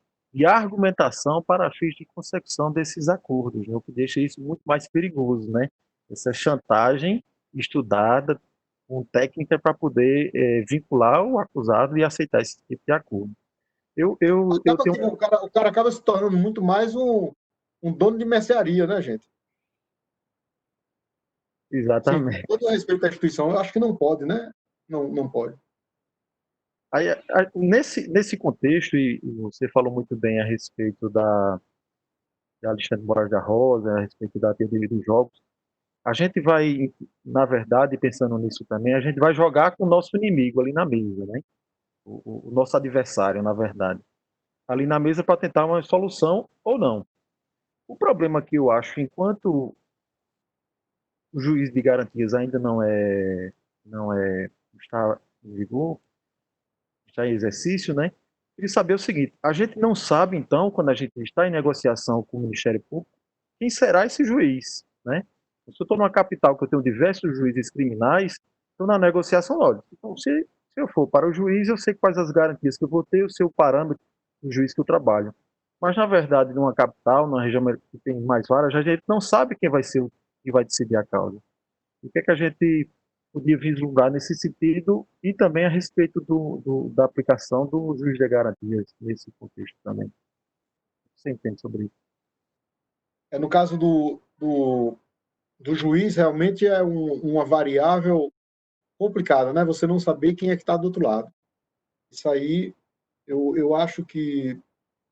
S4: argumentação para fins de consecução desses acordos, né? O que deixa isso muito mais perigoso, né? Essa chantagem estudada com técnica para poder vincular o acusado e aceitar esse tipo de acordo. Eu tenho...
S1: O cara acaba se tornando muito mais um dono de mercearia, né, gente?
S4: Exatamente.
S1: Sim, com todo respeito à instituição, eu acho que não pode, né? Não pode.
S4: Aí, nesse contexto, e você falou muito bem a respeito da Alexandre de Moraes da Rosa, a respeito da teoria dos jogos, a gente vai, na verdade, pensando nisso também, a gente vai jogar com o nosso inimigo ali na mesa, né? O nosso adversário, na verdade. Ali na mesa para tentar uma solução ou não. O problema que eu acho, enquanto o juiz de garantias ainda está em vigor, está em exercício, né? E saber o seguinte: a gente não sabe, então, quando a gente está em negociação com o Ministério Público, quem será esse juiz, né? Se eu estou numa capital que eu tenho diversos juízes criminais, estou na negociação, olha, então, se eu for para o juiz, eu sei quais as garantias que eu vou ter, o seu parâmetro do juiz que eu trabalho. Mas, na verdade, numa capital, numa região que tem mais varas, a gente não sabe quem vai ser o que vai decidir a causa. O que é que a gente podia vislumbrar nesse sentido e também a respeito da aplicação do juiz de garantias nesse contexto também? Você entende sobre isso?
S1: No caso do juiz, realmente é uma variável complicada, né? Você não saber quem é que está do outro lado. Isso aí, eu acho que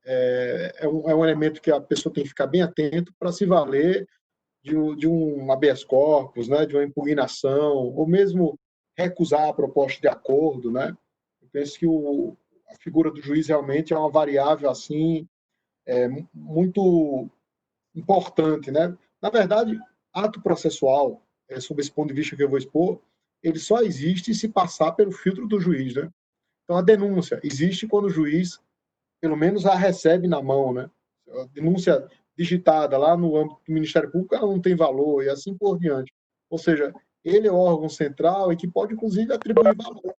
S1: é um elemento que a pessoa tem que ficar bem atento para se valer de um habeas corpus, né? De uma impugnação, ou mesmo recusar a proposta de acordo, né? Eu penso que a figura do juiz realmente é uma variável assim muito importante, né? Na verdade, ato processual, sob esse ponto de vista que eu vou expor, ele só existe se passar pelo filtro do juiz, né? Então, a denúncia existe quando o juiz, pelo menos, a recebe na mão, né? A denúncia digitada lá no âmbito do Ministério Público, ela não tem valor e assim por diante. Ou seja, ele é o órgão central e que pode, inclusive, atribuir valor.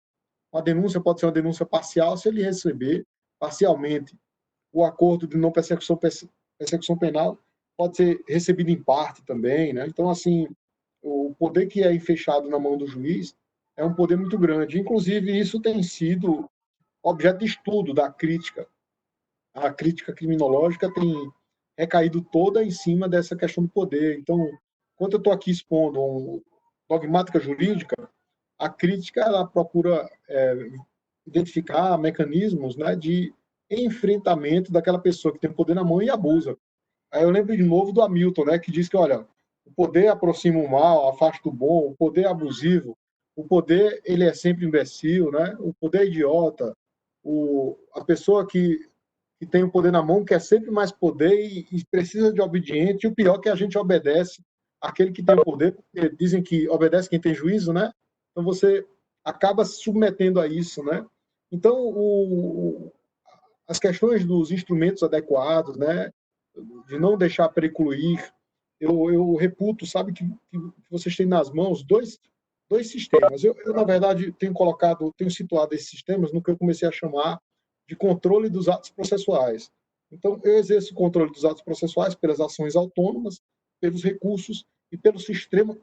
S1: Uma denúncia pode ser uma denúncia parcial se ele receber parcialmente o acordo de não persecução penal, pode ser recebido em parte também, né? Então, assim, o poder que é enfaixado na mão do juiz é um poder muito grande. Inclusive, isso tem sido objeto de estudo da crítica. A crítica criminológica tem recaído toda em cima dessa questão do poder. Então, quando eu estou aqui expondo dogmática jurídica, a crítica ela procura identificar mecanismos, né, de enfrentamento daquela pessoa que tem o poder na mão e abusa. Aí eu lembro de novo do Hamilton, né, que diz que, olha, o poder aproxima o mal, afasta o bom, o poder é abusivo, o poder ele é sempre imbecil, né, o poder é idiota, a pessoa que tem o poder na mão quer sempre mais poder e precisa de obediente, e o pior é que a gente obedece aquele que tem o poder, porque dizem que obedece quem tem juízo, né? Então você acaba se submetendo a isso, né? Então, as questões dos instrumentos adequados, né? De não deixar precluir, eu reputo, sabe, que vocês têm nas mãos dois sistemas. Eu, na verdade, tenho situado esses sistemas no que eu comecei a chamar de controle dos atos processuais. Então, eu exerço o controle dos atos processuais pelas ações autônomas, pelos recursos e pelo sistema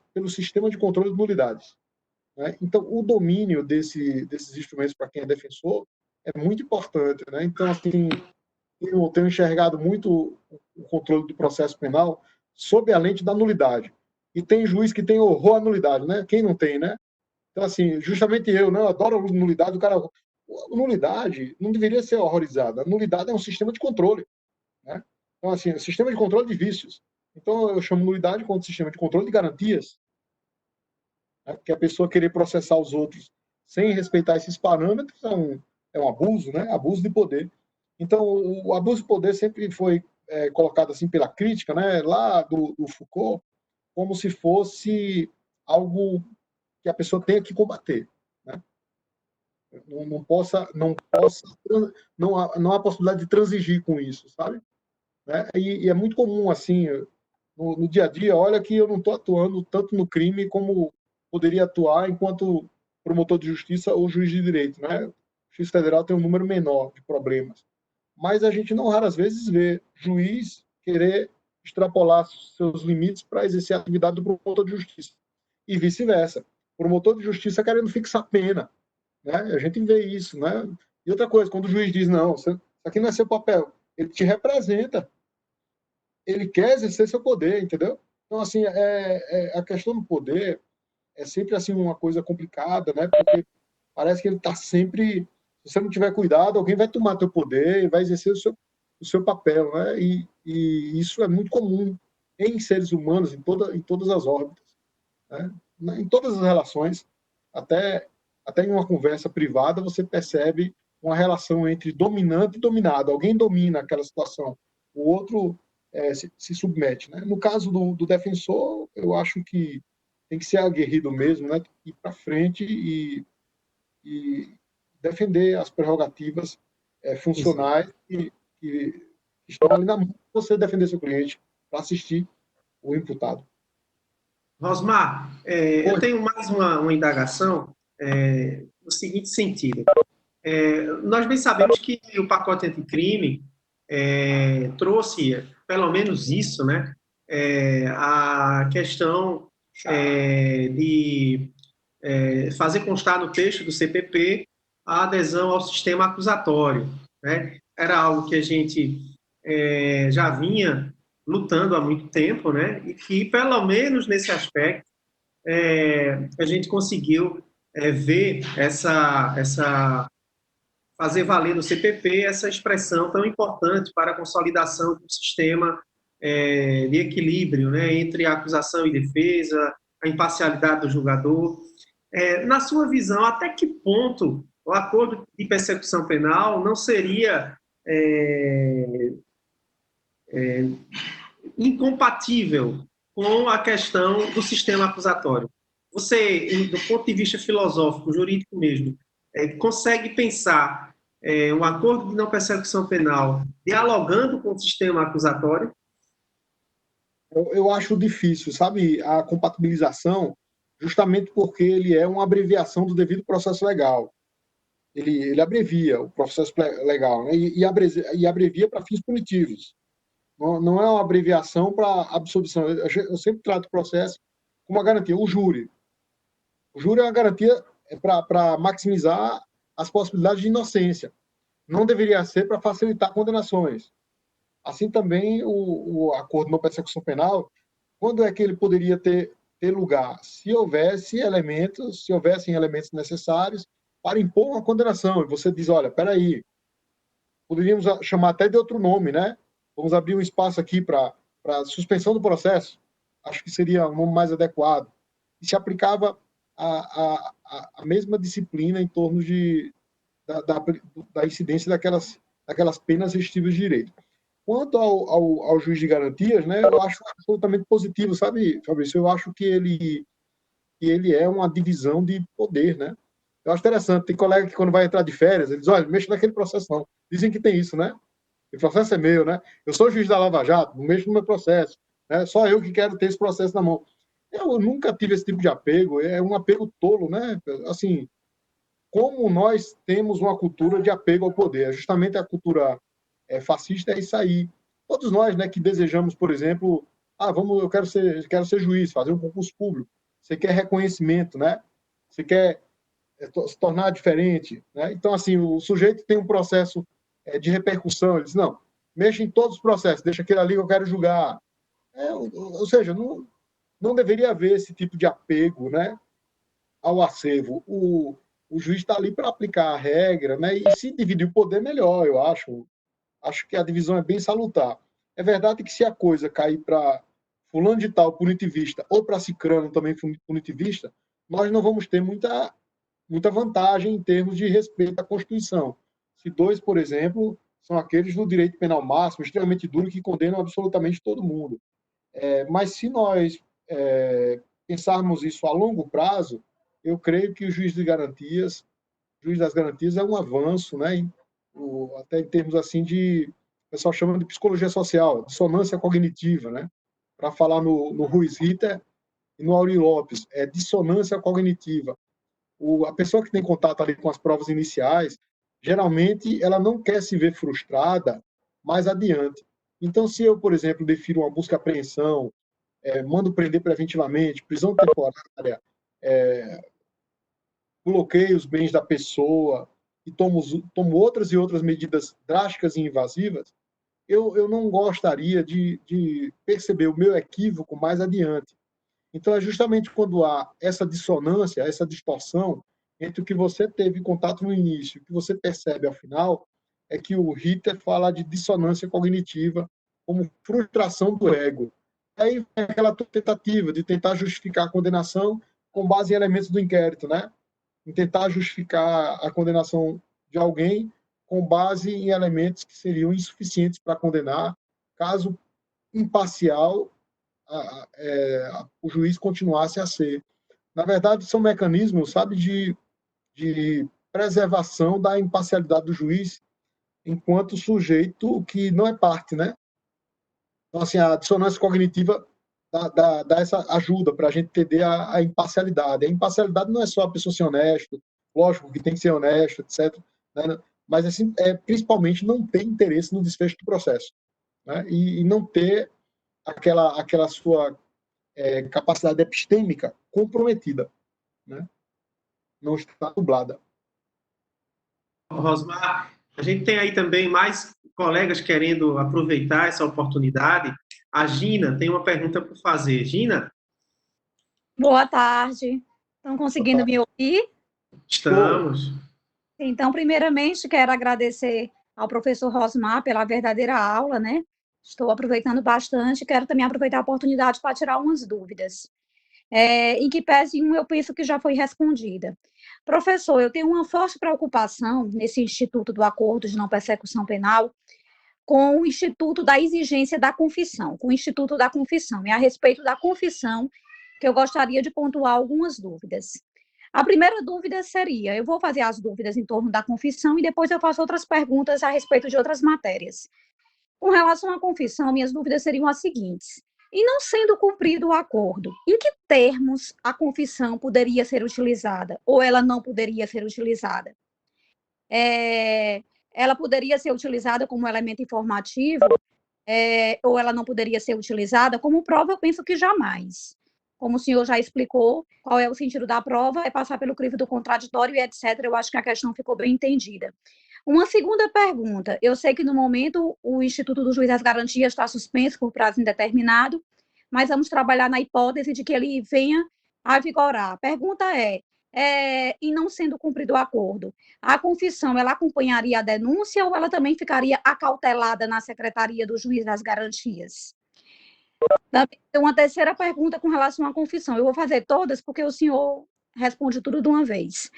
S1: de controle de nulidades, né? Então, o domínio desses instrumentos para quem é defensor é muito importante, né? Então, assim, eu tenho enxergado muito o controle do processo penal sob a lente da nulidade. E tem juiz que tem horror à nulidade, né? Quem não tem, né? Então, assim, justamente eu, né? Eu adoro a nulidade. A nulidade não deveria ser horrorizada. A nulidade é um sistema de controle, né? Então, assim, é um sistema de controle de vícios. Então, eu chamo nulidade como sistema de controle de garantias, né? Porque a pessoa querer processar os outros sem respeitar esses parâmetros é um abuso, né? Abuso de poder. Então, o abuso de poder sempre foi colocado assim pela crítica, né? Lá do Foucault, como se fosse algo que a pessoa tenha que combater, né? Não há possibilidade de transigir com isso, sabe? Né? E é muito comum, assim, no dia a dia, olha que eu não estou atuando tanto no crime como poderia atuar enquanto promotor de justiça ou juiz de direito, né? O Justiça Federal tem um número menor de problemas. Mas a gente não raras vezes vê juiz querer extrapolar seus limites para exercer a atividade do promotor de justiça. E vice-versa. O promotor de justiça querendo fixar pena, né? A gente vê isso, né? E outra coisa, quando o juiz diz, não, isso aqui não é seu papel, ele te representa, ele quer exercer seu poder, entendeu? Então, assim, a questão do poder é sempre assim uma coisa complicada, né? Porque parece que ele está sempre, se você não tiver cuidado, alguém vai tomar teu poder e vai exercer o seu papel, né? E isso é muito comum em seres humanos, em todas as órbitas, né? Em todas as relações, até em uma conversa privada, você percebe uma relação entre dominante e dominado. Alguém domina aquela situação, o outro se submete, né? No caso do defensor, eu acho que tem que ser aguerrido mesmo, né? Ir para frente e defender as prerrogativas funcionais que estão ali na mão de você defender seu cliente para assistir o imputado.
S3: Rosmar, eu tenho mais uma indagação no seguinte sentido. Nós bem sabemos que o pacote anticrime trouxe, pelo menos isso, né, a questão de fazer constar no texto do CPP a adesão ao sistema acusatório, né? Era algo que a gente já vinha lutando há muito tempo, né? E que, pelo menos nesse aspecto, a gente conseguiu ver fazer valer no CPP essa expressão tão importante para a consolidação do sistema de equilíbrio, né, entre a acusação e defesa, a imparcialidade do julgador. Na sua visão, até que ponto o acordo de persecução penal não seria incompatível com a questão do sistema acusatório? Você, do ponto de vista filosófico, jurídico mesmo, consegue pensar um acordo de não persecução penal dialogando com o sistema acusatório?
S1: Eu acho difícil, sabe, a compatibilização, justamente porque ele é uma abreviação do devido processo legal. Ele abrevia o processo legal, né? E abrevia para fins punitivos. Não é uma abreviação para absolvição. Eu sempre trato o processo como uma garantia. O júri é uma garantia para maximizar as possibilidades de inocência. Não deveria ser para facilitar condenações. Assim também o acordo de não persecução penal, quando é que ele poderia ter lugar? Se houvessem elementos necessários para impor uma condenação. E você diz, olha, espera aí, poderíamos chamar até de outro nome, né? Vamos abrir um espaço aqui para suspensão do processo. Acho que seria um nome mais adequado. E se aplicava a mesma disciplina em torno da incidência daquelas penas restritivas de direito. Quanto ao juiz de garantias, né, eu acho absolutamente positivo, sabe, Fabrício? Eu acho que ele é uma divisão de poder, né? Eu acho interessante, tem colega que quando vai entrar de férias, ele diz, olha, mexa naquele processo não. Dizem que tem isso, né? O processo é meu, né? Eu sou juiz da Lava Jato, não mexo no meu processo, né? Só eu que quero ter esse processo na mão. Eu nunca tive esse tipo de apego, é um apego tolo, né? Assim, como nós temos uma cultura de apego ao poder, justamente a cultura fascista é isso aí. Todos nós, né, que desejamos, por exemplo, eu quero ser juiz, fazer um concurso público. Você quer reconhecimento, né? Você quer se tornar diferente, né? Então, assim, o sujeito tem um processo de repercussão, ele diz, não, mexa em todos os processos, deixa aquele ali que eu quero julgar. Ou seja, não deveria haver esse tipo de apego, né, ao acervo. O juiz está ali para aplicar a regra, né, e se dividir o poder, melhor, eu acho. Acho que a divisão é bem salutar. É verdade que se a coisa cair para fulano de tal punitivista ou para cicrano também punitivista, nós não vamos ter muita vantagem em termos de respeito à Constituição. Se dois, por exemplo, são aqueles do direito penal máximo, extremamente duro, que condenam absolutamente todo mundo. Mas se nós pensarmos isso a longo prazo, eu creio que o juiz das garantias é um avanço, né? Até em termos assim o pessoal chama de psicologia social, dissonância cognitiva, né? Para falar no Ruiz Ritter e no Auri Lopes, é dissonância cognitiva. A pessoa que tem contato ali com as provas iniciais, geralmente ela não quer se ver frustrada mais adiante. Então, se eu, por exemplo, defiro uma busca e apreensão, mando prender preventivamente, prisão temporária, bloqueio os bens da pessoa e tomo outras e outras medidas drásticas e invasivas, eu não gostaria de perceber o meu equívoco mais adiante. Então, é justamente quando há essa dissonância, essa distorção entre o que você teve contato no início e o que você percebe ao final, é que o Ritter fala de dissonância cognitiva como frustração do ego. Aí vem aquela tentativa de tentar justificar a condenação com base em elementos do inquérito, né? Em tentar justificar a condenação de alguém com base em elementos que seriam insuficientes para condenar, caso imparcial o juiz continuasse a ser. Na verdade, são mecanismos, sabe, de preservação da imparcialidade do juiz enquanto sujeito que não é parte, né? Então, assim, a dissonância cognitiva dá essa ajuda para a gente entender a imparcialidade. A imparcialidade não é só a pessoa ser honesta, lógico que tem que ser honesto, etc., né? Mas, assim, principalmente, não ter interesse no desfecho do processo, né? E não ter aquela sua capacidade epistêmica comprometida, né? Não está dublada.
S3: Rosmar, a gente tem aí também mais colegas querendo aproveitar essa oportunidade. A Gina tem uma pergunta para fazer. Gina?
S6: Boa tarde. Estão conseguindo me ouvir?
S3: Estamos.
S6: Então, primeiramente, quero agradecer ao professor Rosmar pela verdadeira aula, né? Estou aproveitando bastante. Quero também aproveitar a oportunidade para tirar umas dúvidas. Em que pese eu penso que já foi respondida. Professor, eu tenho uma forte preocupação nesse Instituto do Acordo de Não Persecução Penal com o Instituto da Exigência da Confissão, com o Instituto da Confissão. E a respeito da confissão, que eu gostaria de pontuar algumas dúvidas. A primeira dúvida seria, eu vou fazer as dúvidas em torno da confissão e depois eu faço outras perguntas a respeito de outras matérias. Com relação à confissão, minhas dúvidas seriam as seguintes. E não sendo cumprido o acordo, em que termos a confissão poderia ser utilizada ou ela não poderia ser utilizada? Ela poderia ser utilizada como elemento informativo ou ela não poderia ser utilizada como prova? Eu penso que jamais. como o senhor já explicou, qual é o sentido da prova, é passar pelo crivo do contraditório e etc. Eu acho que a questão ficou bem entendida. Uma segunda pergunta, eu sei que no momento o Instituto do Juiz das Garantias está suspenso por prazo indeterminado, mas vamos trabalhar na hipótese de que ele venha a vigorar. A pergunta e não sendo cumprido o acordo, a confissão, ela acompanharia a denúncia ou ela também ficaria acautelada na Secretaria do Juiz das Garantias? Tem uma terceira pergunta com relação à confissão. Eu vou fazer todas porque o senhor responde tudo de uma vez.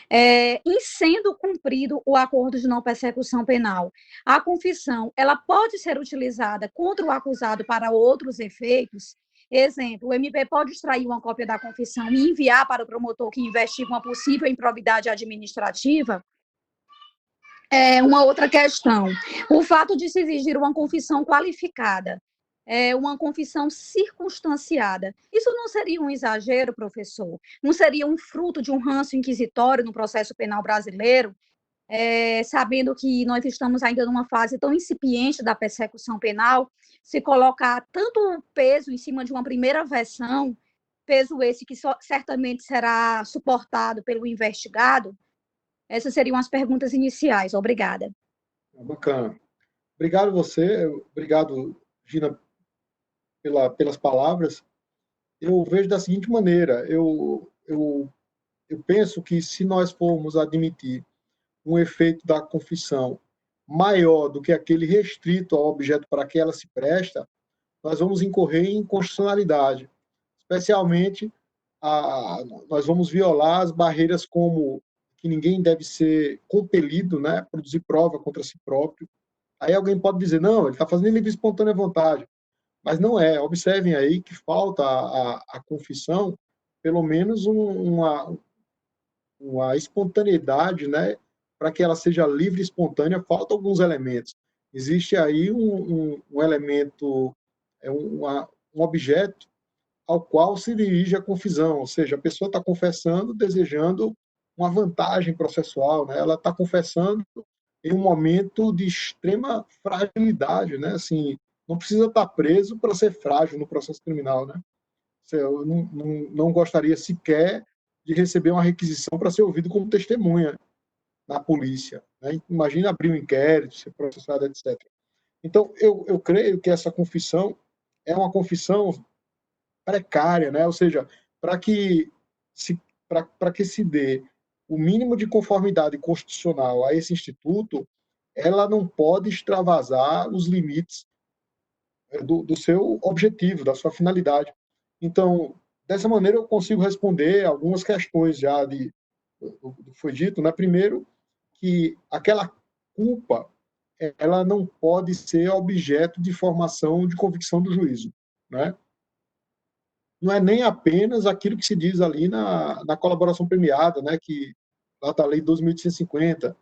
S6: Em sendo cumprido o acordo de não persecução penal, a confissão, ela pode ser utilizada contra o acusado para outros efeitos? Exemplo, o MP pode extrair uma cópia da confissão e enviar para o promotor que investiga uma possível improbidade administrativa? Uma outra questão, o fato de se exigir uma confissão qualificada, uma confissão circunstanciada, isso não seria um exagero, professor? Não seria um fruto de um ranço inquisitório no processo penal brasileiro? Sabendo que nós estamos ainda numa fase tão incipiente da persecução penal, se colocar tanto peso em cima de uma primeira versão, peso esse que certamente será suportado pelo investigado? Essas seriam as perguntas iniciais. Obrigada.
S1: Bacana. Obrigado você, obrigado, Gina, pelas palavras. Eu vejo da seguinte maneira, eu penso que se nós formos admitir um efeito da confissão maior do que aquele restrito ao objeto para que ela se presta, nós vamos incorrer em inconstitucionalidade. Especialmente, nós vamos violar as barreiras como que ninguém deve ser compelido, né, a produzir prova contra si próprio. Aí alguém pode dizer, não, ele está fazendo livre e espontânea vontade. Mas não é. Observem aí que falta a confissão, pelo menos uma espontaneidade, né, para que ela seja livre e espontânea, faltam alguns elementos. Existe aí um elemento, um objeto ao qual se dirige a confissão, ou seja, a pessoa está confessando, desejando uma vantagem processual, né? Ela está confessando em um momento de extrema fragilidade, né? Assim, não precisa estar preso para ser frágil no processo criminal, né? Eu não gostaria sequer de receber uma requisição para ser ouvido como testemunha na polícia, né? Imagina abrir um inquérito, ser processado, etc. Então, eu creio que essa confissão é uma confissão precária, né? Ou seja, para que se dê o mínimo de conformidade constitucional a esse instituto, ela não pode extravasar os limites do seu objetivo, da sua finalidade. Então, dessa maneira, eu consigo responder algumas questões já do que foi dito, né? Primeiro, que aquela culpa ela não pode ser objeto de formação de convicção do juízo, né? Não é nem apenas aquilo que se diz ali na colaboração premiada, né, que lá está a lei 12.850,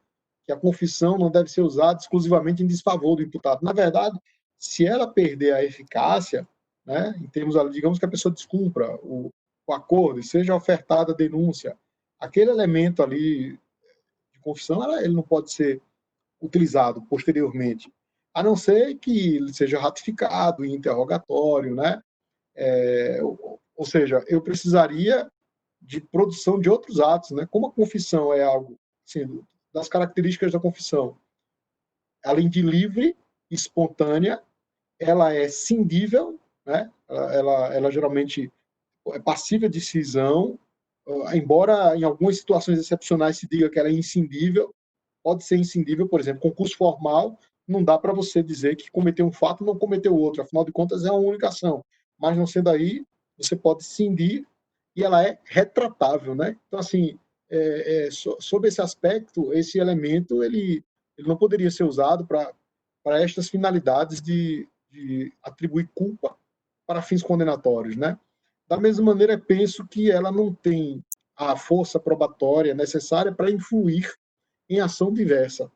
S1: que a confissão não deve ser usada exclusivamente em desfavor do imputado. Na verdade, se ela perder a eficácia, né, em termos, digamos que a pessoa descumpra o acordo e seja ofertada a denúncia, aquele elemento ali de confissão, ele não pode ser utilizado posteriormente, a não ser que ele seja ratificado em interrogatório, né? Ou seja, eu precisaria de produção de outros atos, né? Como a confissão é algo, assim, das características da confissão, além de livre, espontânea, ela é cindível, né? Ela geralmente é passível de cisão, embora em algumas situações excepcionais se diga que ela é inscindível, pode ser inscindível, por exemplo, concurso formal, não dá para você dizer que cometeu um fato e não cometeu outro, afinal de contas é uma única ação, mas não sendo aí, você pode cindir e ela é retratável, né? Então, assim, sob esse aspecto, esse elemento, ele não poderia ser usado para estas finalidades de atribuir culpa para fins condenatórios, né? Da mesma maneira, penso que ela não tem a força probatória necessária para influir em ação diversa.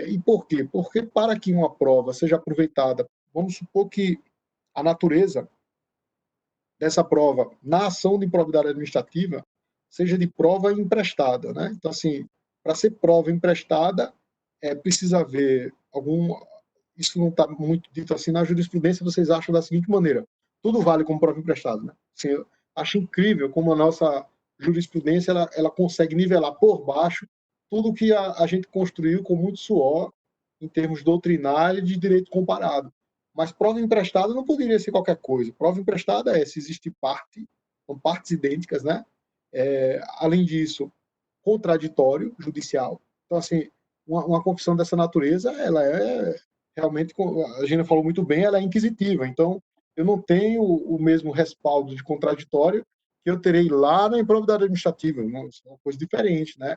S1: E por quê? Porque para que uma prova seja aproveitada, vamos supor que a natureza dessa prova na ação de improbidade administrativa seja de prova emprestada, né? Então, assim, para ser prova emprestada, precisa haver isso não está muito dito assim na jurisprudência, vocês acham da seguinte maneira: tudo vale como prova emprestada, né? Assim, Acho incrível como a nossa jurisprudência ela consegue nivelar por baixo tudo que a gente construiu com muito suor em termos doutrinários de direito comparado. Mas prova emprestada não poderia ser qualquer coisa. Prova emprestada é se existe parte, são partes idênticas, né? Além disso, contraditório judicial. Então, assim, uma confissão dessa natureza, ela é realmente, a Gina falou muito bem, ela é inquisitiva. Então, eu não tenho o mesmo respaldo de contraditório que eu terei lá na improbidade administrativa, é uma coisa diferente, né?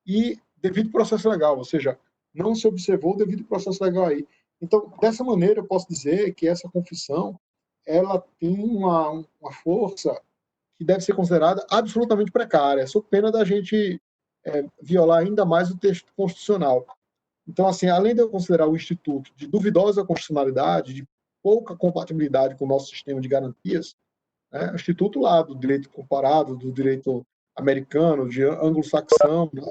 S1: E devido processo legal, ou seja, não se observou o devido processo legal aí. Então, dessa maneira, eu posso dizer que essa confissão ela tem uma força que deve ser considerada absolutamente precária, sob pena da gente violar ainda mais o texto constitucional. Então, assim, além de eu considerar o Instituto de duvidosa constitucionalidade, de pouca compatibilidade com o nosso sistema de garantias, né, o Instituto lá do direito comparado, do direito americano, de anglo-saxão, né,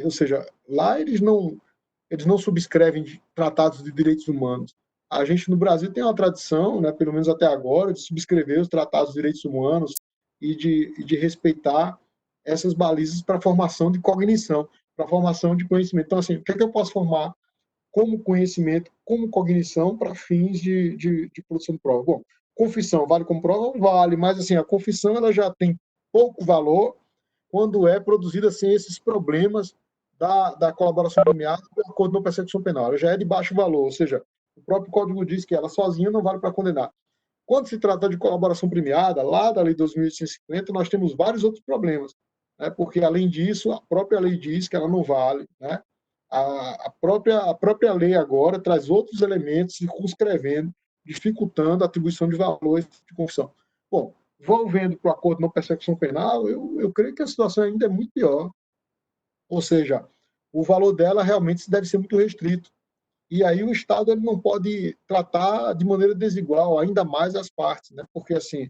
S1: ou seja, lá eles não subscrevem tratados de direitos humanos. A gente no Brasil tem uma tradição, né, pelo menos até agora, de subscrever os tratados de direitos humanos e de respeitar essas balizas para a formação de cognição, para a formação de conhecimento. Então, assim, o que é que eu posso formar como conhecimento, como cognição para fins de produção de prova? Bom, confissão vale como prova? Vale, mas assim, a confissão ela já tem pouco valor quando é produzida sem esses problemas da colaboração premiada do acordo de não persecução penal. Ela já é de baixo valor, ou seja, o próprio Código diz que ela sozinha não vale para condenar. Quando se trata de colaboração premiada, lá da Lei 2.850, nós temos vários outros problemas, né? Porque, além disso, a própria lei diz que ela não vale, né? A própria lei agora traz outros elementos circunscrevendo, dificultando a atribuição de valores de confissão. Bom, volvendo para o acordo de não persecução penal, eu creio que a situação ainda é muito pior. Ou seja, o valor dela realmente deve ser muito restrito. E aí o Estado ele não pode tratar de maneira desigual ainda mais as partes, né? Porque assim,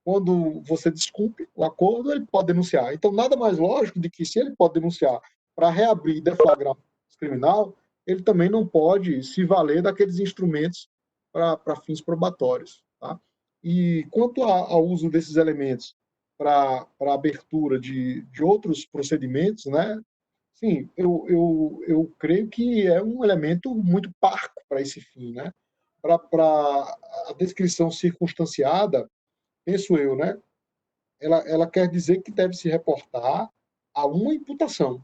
S1: quando você descumpre o acordo, ele pode denunciar. Então, nada mais lógico de que se ele pode denunciar para reabrir e deflagrar o criminal, ele também não pode se valer daqueles instrumentos para fins probatórios, tá? E quanto ao uso desses elementos para abertura de outros procedimentos, né? Sim, eu creio que é um elemento muito parco para esse fim, né? Para a descrição circunstanciada, penso eu, né? Ela quer dizer que deve se reportar a uma imputação.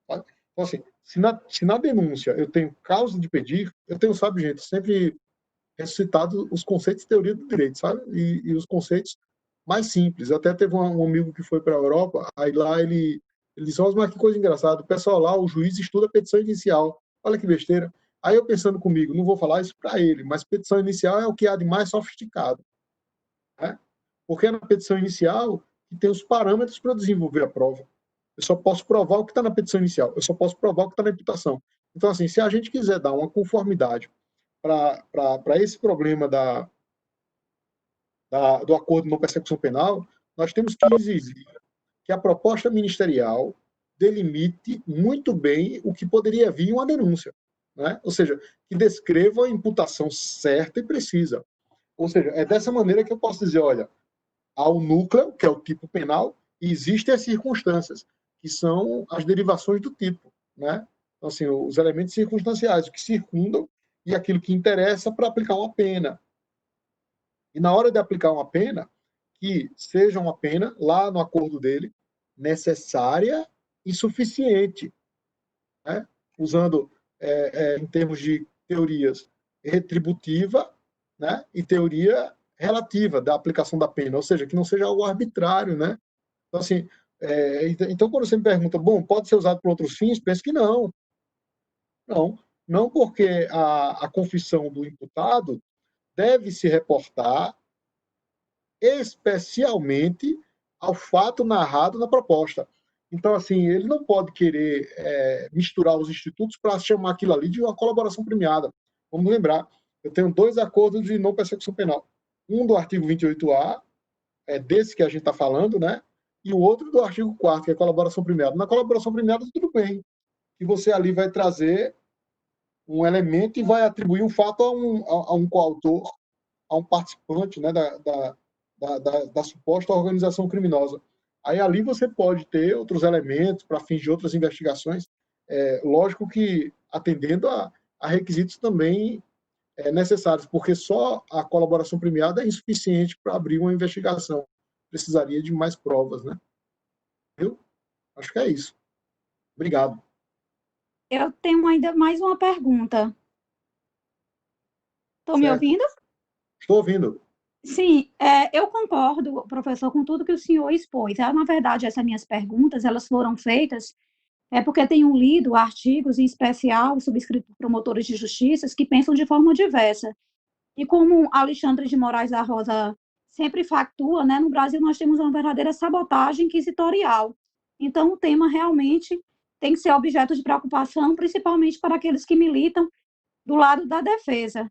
S1: Tá? Então, assim, se na denúncia eu tenho causa de pedir, eu tenho, sabe, gente, sempre ressuscitado os conceitos de teoria do direito, sabe? E os conceitos mais simples. Até teve um amigo que foi para a Europa, aí lá ele disse, mas que coisa engraçada, o pessoal lá, o juiz estuda a petição inicial. Olha que besteira. Aí eu pensando comigo, não vou falar isso para ele, mas petição inicial é o que há de mais sofisticado, né? Porque é na petição inicial que tem os parâmetros para desenvolver a prova. Eu só posso provar o que está na petição inicial, eu só posso provar o que está na imputação. Então, assim, se a gente quiser dar uma conformidade para esse problema do acordo de não persecução penal, nós temos que exigir que a proposta ministerial delimite muito bem o que poderia vir em uma denúncia, né? Ou seja, que descreva a imputação certa e precisa. Ou seja, é dessa maneira que eu posso dizer, olha, há o núcleo, que é o tipo penal, e existem as circunstâncias, que são as derivações do tipo, né? Então, assim, os elementos circunstanciais, o que circundam e aquilo que interessa para aplicar uma pena. E na hora de aplicar uma pena, que seja uma pena, lá no acordo dele, necessária e suficiente, né? Usando, em termos de teorias, retributiva, né? E teoria relativa da aplicação da pena, ou seja, que não seja algo arbitrário, né? Então, assim, então quando você me pergunta, bom, pode ser usado para outros fins? Penso que não. Não, não porque a confissão do imputado deve se reportar especialmente ao fato narrado na proposta. Então, assim, ele não pode querer misturar os institutos para chamar aquilo ali de uma colaboração premiada. Vamos lembrar, eu tenho 2 acordos de não persecução penal. Um do artigo 28A, desse que a gente está falando, né? E o outro do artigo 4º, que é colaboração premiada. Na colaboração premiada, tudo bem, que você ali vai trazer um elemento e vai atribuir um fato a um coautor, a um participante, né, da suposta organização criminosa. Aí ali você pode ter outros elementos para fins de outras investigações, lógico que atendendo a requisitos também necessários, porque só a colaboração premiada é insuficiente para abrir uma investigação. Precisaria de mais provas, né? Eu acho que é isso. Obrigado.
S6: Eu tenho ainda mais uma pergunta. Estão me
S1: Certo.
S6: ouvindo?
S1: Estou ouvindo.
S6: Sim, eu concordo, professor, com tudo que o senhor expôs. Na verdade, essas minhas perguntas, elas foram feitas porque tenho lido artigos, em especial, subscritos por promotores de justiça, que pensam de forma diversa. E como Alexandre de Moraes da Rosa sempre factua, né, no Brasil nós temos uma verdadeira sabotagem inquisitorial. Então, o tema realmente tem que ser objeto de preocupação, principalmente para aqueles que militam do lado da defesa.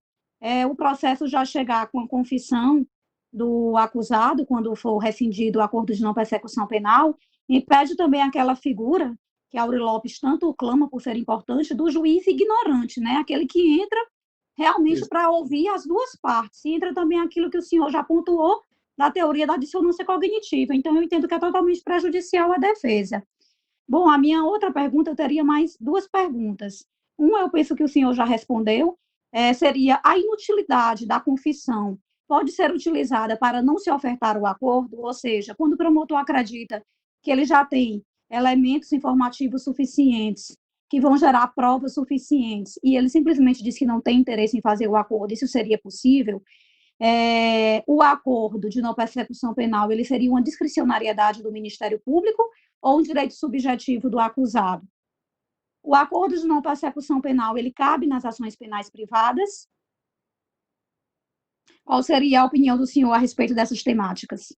S6: O processo já chegar com a confissão do acusado, quando for rescindido o acordo de não persecução penal, impede também aquela figura que Auri Lopes tanto clama por ser importante, do juiz ignorante, né? Aquele que entra realmente para ouvir as duas partes. E entra também aquilo que o senhor já pontuou da teoria da dissonância cognitiva. Então, eu entendo que é totalmente prejudicial à defesa. Bom, a minha outra pergunta, eu teria mais duas perguntas. Uma, eu penso que o senhor já respondeu, seria a inutilidade da confissão pode ser utilizada para não se ofertar o acordo, ou seja, quando o promotor acredita que ele já tem elementos informativos suficientes, que vão gerar provas suficientes, e ele simplesmente diz que não tem interesse em fazer o acordo, isso seria possível? O acordo de não persecução penal, ele seria uma discricionariedade do Ministério Público ou um direito subjetivo do acusado? O acordo de não persecução penal, ele cabe nas ações penais privadas? Qual seria a opinião do senhor a respeito dessas temáticas?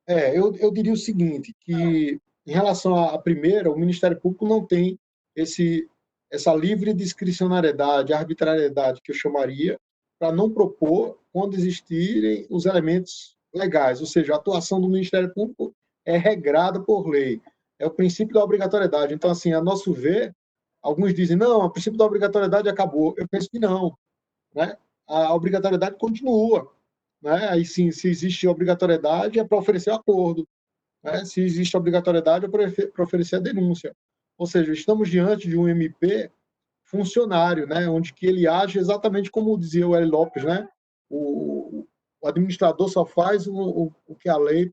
S1: Eu diria o seguinte, que em relação à primeira, o Ministério Público não tem essa livre discricionariedade, arbitrariedade, que eu chamaria, para não propor quando existirem os elementos legais, ou seja, a atuação do Ministério Público é regrada por lei, é o princípio da obrigatoriedade. Então, assim, a nosso ver, alguns dizem, não, o princípio da obrigatoriedade acabou. Eu penso que não, né? A obrigatoriedade continua, né? Aí sim, se existe obrigatoriedade é para oferecer acordo, né? Se existe obrigatoriedade é para oferecer a denúncia. Ou seja, estamos diante de um MP funcionário, né? Onde que ele age exatamente como dizia o L. Lopes, né? O administrador só faz o que a lei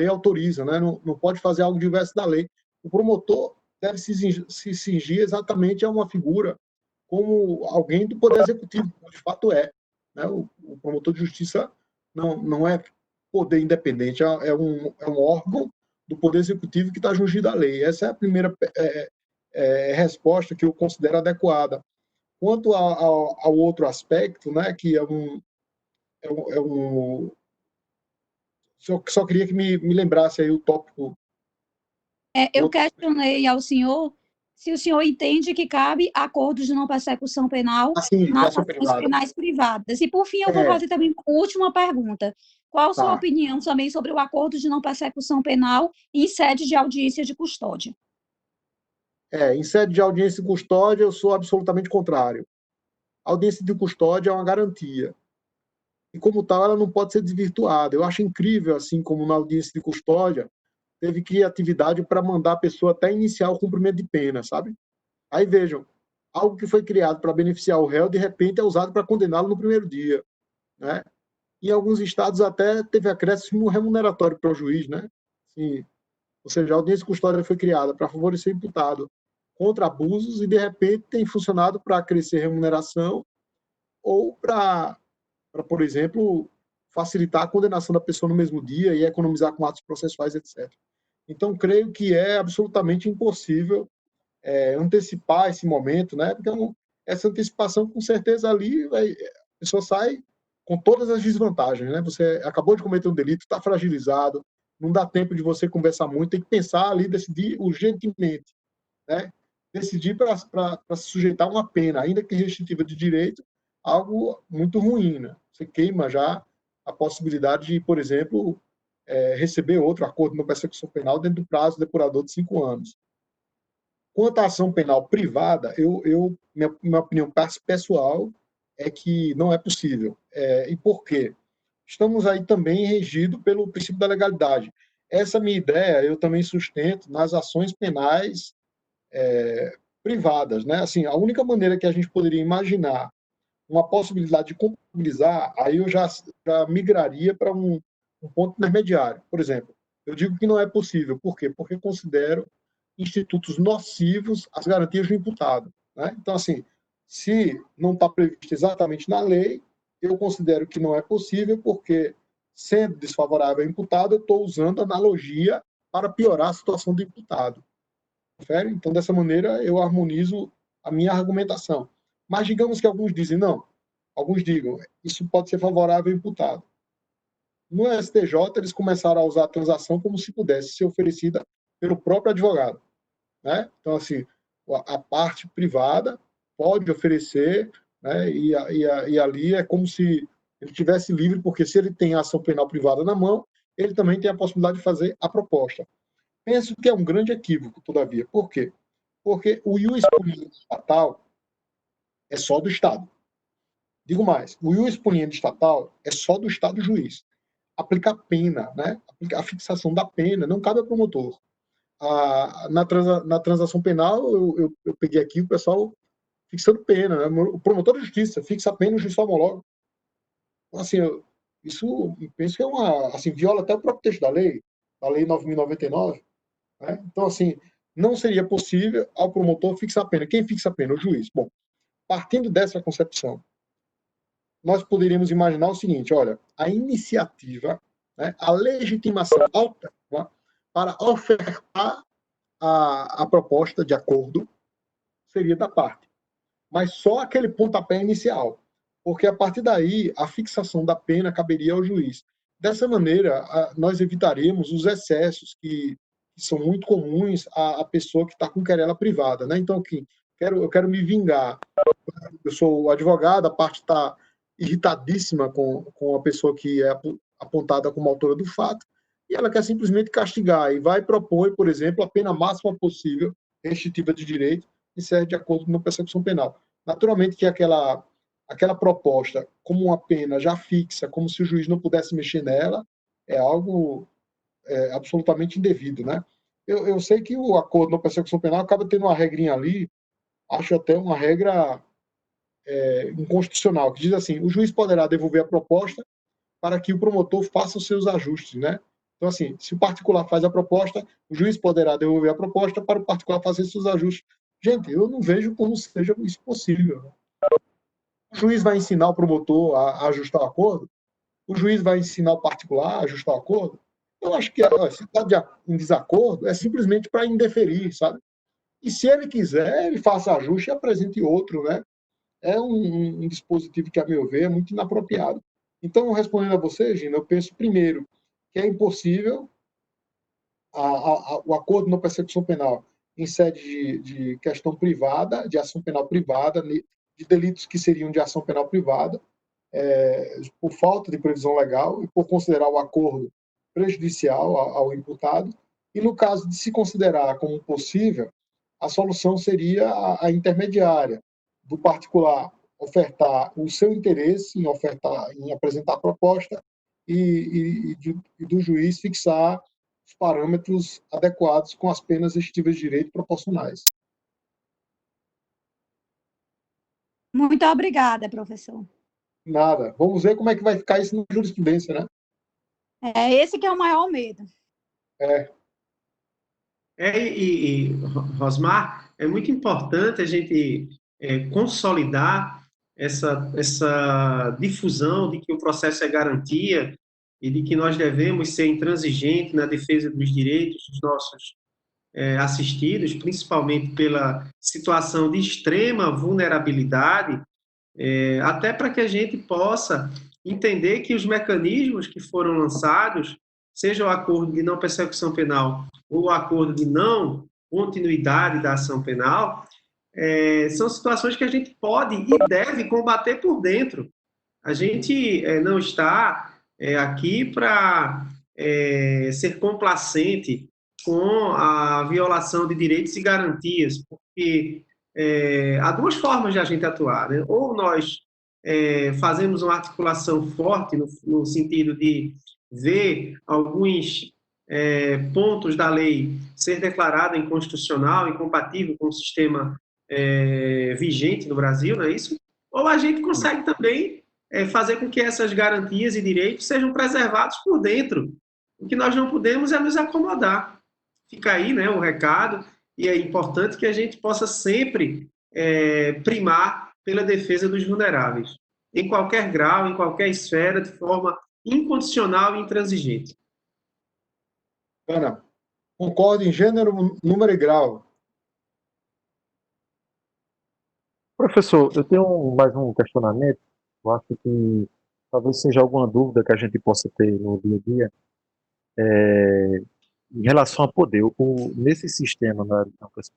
S1: autoriza, né? Não pode fazer algo diverso da lei. O promotor deve se cingir exatamente a uma figura como alguém do Poder Executivo, como de fato é. Né? O promotor de justiça não é poder independente, é um órgão do Poder Executivo que está jungido à lei. Essa é a primeira resposta que eu considero adequada. Quanto ao outro aspecto, né, que só queria que me lembrasse aí o tópico.
S6: Eu questionei ao senhor se o senhor entende que cabe acordos de não persecução penal nas ações penais privadas. E, por fim, eu vou fazer também uma última pergunta. Qual a sua opinião também sobre o acordo de não persecução penal em sede de audiência de custódia?
S1: Em sede de audiência de custódia, eu sou absolutamente contrário. A audiência de custódia é uma garantia. E, como tal, ela não pode ser desvirtuada. Eu acho incrível, assim como na audiência de custódia, teve criatividade para mandar a pessoa até iniciar o cumprimento de pena, sabe? Aí vejam, algo que foi criado para beneficiar o réu, de repente é usado para condená-lo no primeiro dia, né? Em alguns estados até teve acréscimo remuneratório para o juiz, né? Sim. Ou seja, a audiência de custódia foi criada para favorecer o imputado contra abusos e, de repente, tem funcionado para crescer remuneração ou para, por exemplo, facilitar a condenação da pessoa no mesmo dia e economizar com atos processuais, etc. Então, creio que é absolutamente impossível antecipar esse momento, né? Porque essa antecipação, com certeza, ali a pessoa sai com todas as desvantagens, né? Você acabou de cometer um delito, está fragilizado, não dá tempo de você conversar muito, tem que pensar ali, decidir urgentemente, né? Decidir para se sujeitar a uma pena, ainda que restritiva de direito, algo muito ruim, né? Você queima já a possibilidade de, por exemplo, receber outro acordo de não persecução penal dentro do prazo depurador de 5 anos. Quanto à ação penal privada, minha opinião pessoal é que não é possível. E por quê? estamos aí também regidos pelo princípio da legalidade. Essa minha ideia eu também sustento nas ações penais privadas, né? Assim, a única maneira que a gente poderia imaginar uma possibilidade de compatibilizar, aí eu já migraria para um ponto intermediário. Por exemplo, eu digo que não é possível. Por quê? Porque considero institutos nocivos às garantias do imputado, né? Então, assim, se não está previsto exatamente na lei, eu considero que não é possível, porque, sendo desfavorável ao imputado, eu estou usando analogia para piorar a situação do imputado. Confere? Então, dessa maneira, eu harmonizo a minha argumentação. Mas digamos que alguns dizem, não, alguns digam, isso pode ser favorável ao imputado. No STJ, eles começaram a usar a transação como se pudesse ser oferecida pelo próprio advogado, né? Então, assim, a parte privada pode oferecer, né? E ali é como se ele tivesse livre, porque se ele tem a ação penal privada na mão, ele também tem a possibilidade de fazer a proposta. Penso que é um grande equívoco, todavia. Por quê? Porque o ius puniendo estatal é só do Estado. Digo mais, o ius puniendo estatal é só do Estado juiz. Aplica a pena, né? A fixação da pena não cabe ao promotor. Na transação penal, eu peguei aqui o pessoal fixando pena, né? O promotor de justiça fixa a pena e o juiz homologa. Então, assim, isso penso que é assim, viola até o próprio texto da lei 9.099. Né? Então, assim, não seria possível ao promotor fixar a pena. Quem fixa a pena? O juiz. Bom, partindo dessa concepção, nós poderíamos imaginar o seguinte: olha, a iniciativa, né, a legitimação alta, né, para ofertar a proposta de acordo seria da parte, mas só aquele pontapé inicial, porque a partir daí a fixação da pena caberia ao juiz. Dessa maneira, nós evitaríamos os excessos que são muito comuns à pessoa que está com querela privada, né? Então, eu quero me vingar. Eu sou advogado, a parte está irritadíssima com a pessoa que é apontada como autora do fato, e ela quer simplesmente castigar e vai propor, por exemplo, a pena máxima possível, restritiva de direito, e serve de acordo com a persecução penal. Naturalmente que aquela proposta, como uma pena já fixa, como se o juiz não pudesse mexer nela, é algo absolutamente indevido, né? Eu sei que o acordo na persecução penal acaba tendo uma regrinha ali, acho até uma regra inconstitucional, que diz assim: o juiz poderá devolver a proposta para que o promotor faça os seus ajustes, né? Então, assim, se o particular faz a proposta, o juiz poderá devolver a proposta para o particular fazer seus ajustes. Gente, eu não vejo como seja isso possível. O juiz vai ensinar o promotor a ajustar o acordo? O juiz vai ensinar o particular a ajustar o acordo? Eu acho que se está em desacordo, é simplesmente para indeferir, sabe? E se ele quiser, ele faça ajuste e apresente outro, né? É um dispositivo que, a meu ver, é muito inapropriado. Então, respondendo a você, Gina, eu penso, primeiro, que é impossível o acordo na persecução penal em sede de questão privada, de ação penal privada, de delitos que seriam de ação penal privada, por falta de previsão legal e por considerar o acordo prejudicial ao imputado. E, no caso de se considerar como possível, a solução seria a intermediária, do particular ofertar o seu interesse em apresentar a proposta e do juiz fixar os parâmetros adequados com as penas restritivas de direito proporcionais.
S6: Muito obrigada, professor.
S1: Nada. Vamos ver como é que vai ficar isso na jurisprudência, né?
S6: Esse que é o maior medo.
S3: Rosmar, é muito importante a gente consolidar essa difusão de que o processo é garantia e de que nós devemos ser intransigentes na defesa dos direitos dos nossos assistidos, principalmente pela situação de extrema vulnerabilidade, até para que a gente possa entender que os mecanismos que foram lançados, seja o acordo de não persecução penal ou o acordo de não continuidade da ação penal, são situações que a gente pode e deve combater por dentro. A gente não está aqui para ser complacente com a violação de direitos e garantias, porque há duas formas de a gente atuar, né? Ou nós fazemos uma articulação forte no sentido de ver alguns pontos da lei ser declarada inconstitucional, incompatível com o sistema vigente no Brasil, não é isso? Ou a gente consegue também fazer com que essas garantias e direitos sejam preservados por dentro. O que nós não podemos é nos acomodar. Fica aí, né, o recado, e é importante que a gente possa sempre primar pela defesa dos vulneráveis, em qualquer grau, em qualquer esfera, de forma incondicional e intransigente.
S1: Ana, concordo em gênero, número e grau.
S4: Professor, eu tenho mais um questionamento. Eu acho que talvez seja alguma dúvida que a gente possa ter no dia a dia em relação a poder. Nesse sistema da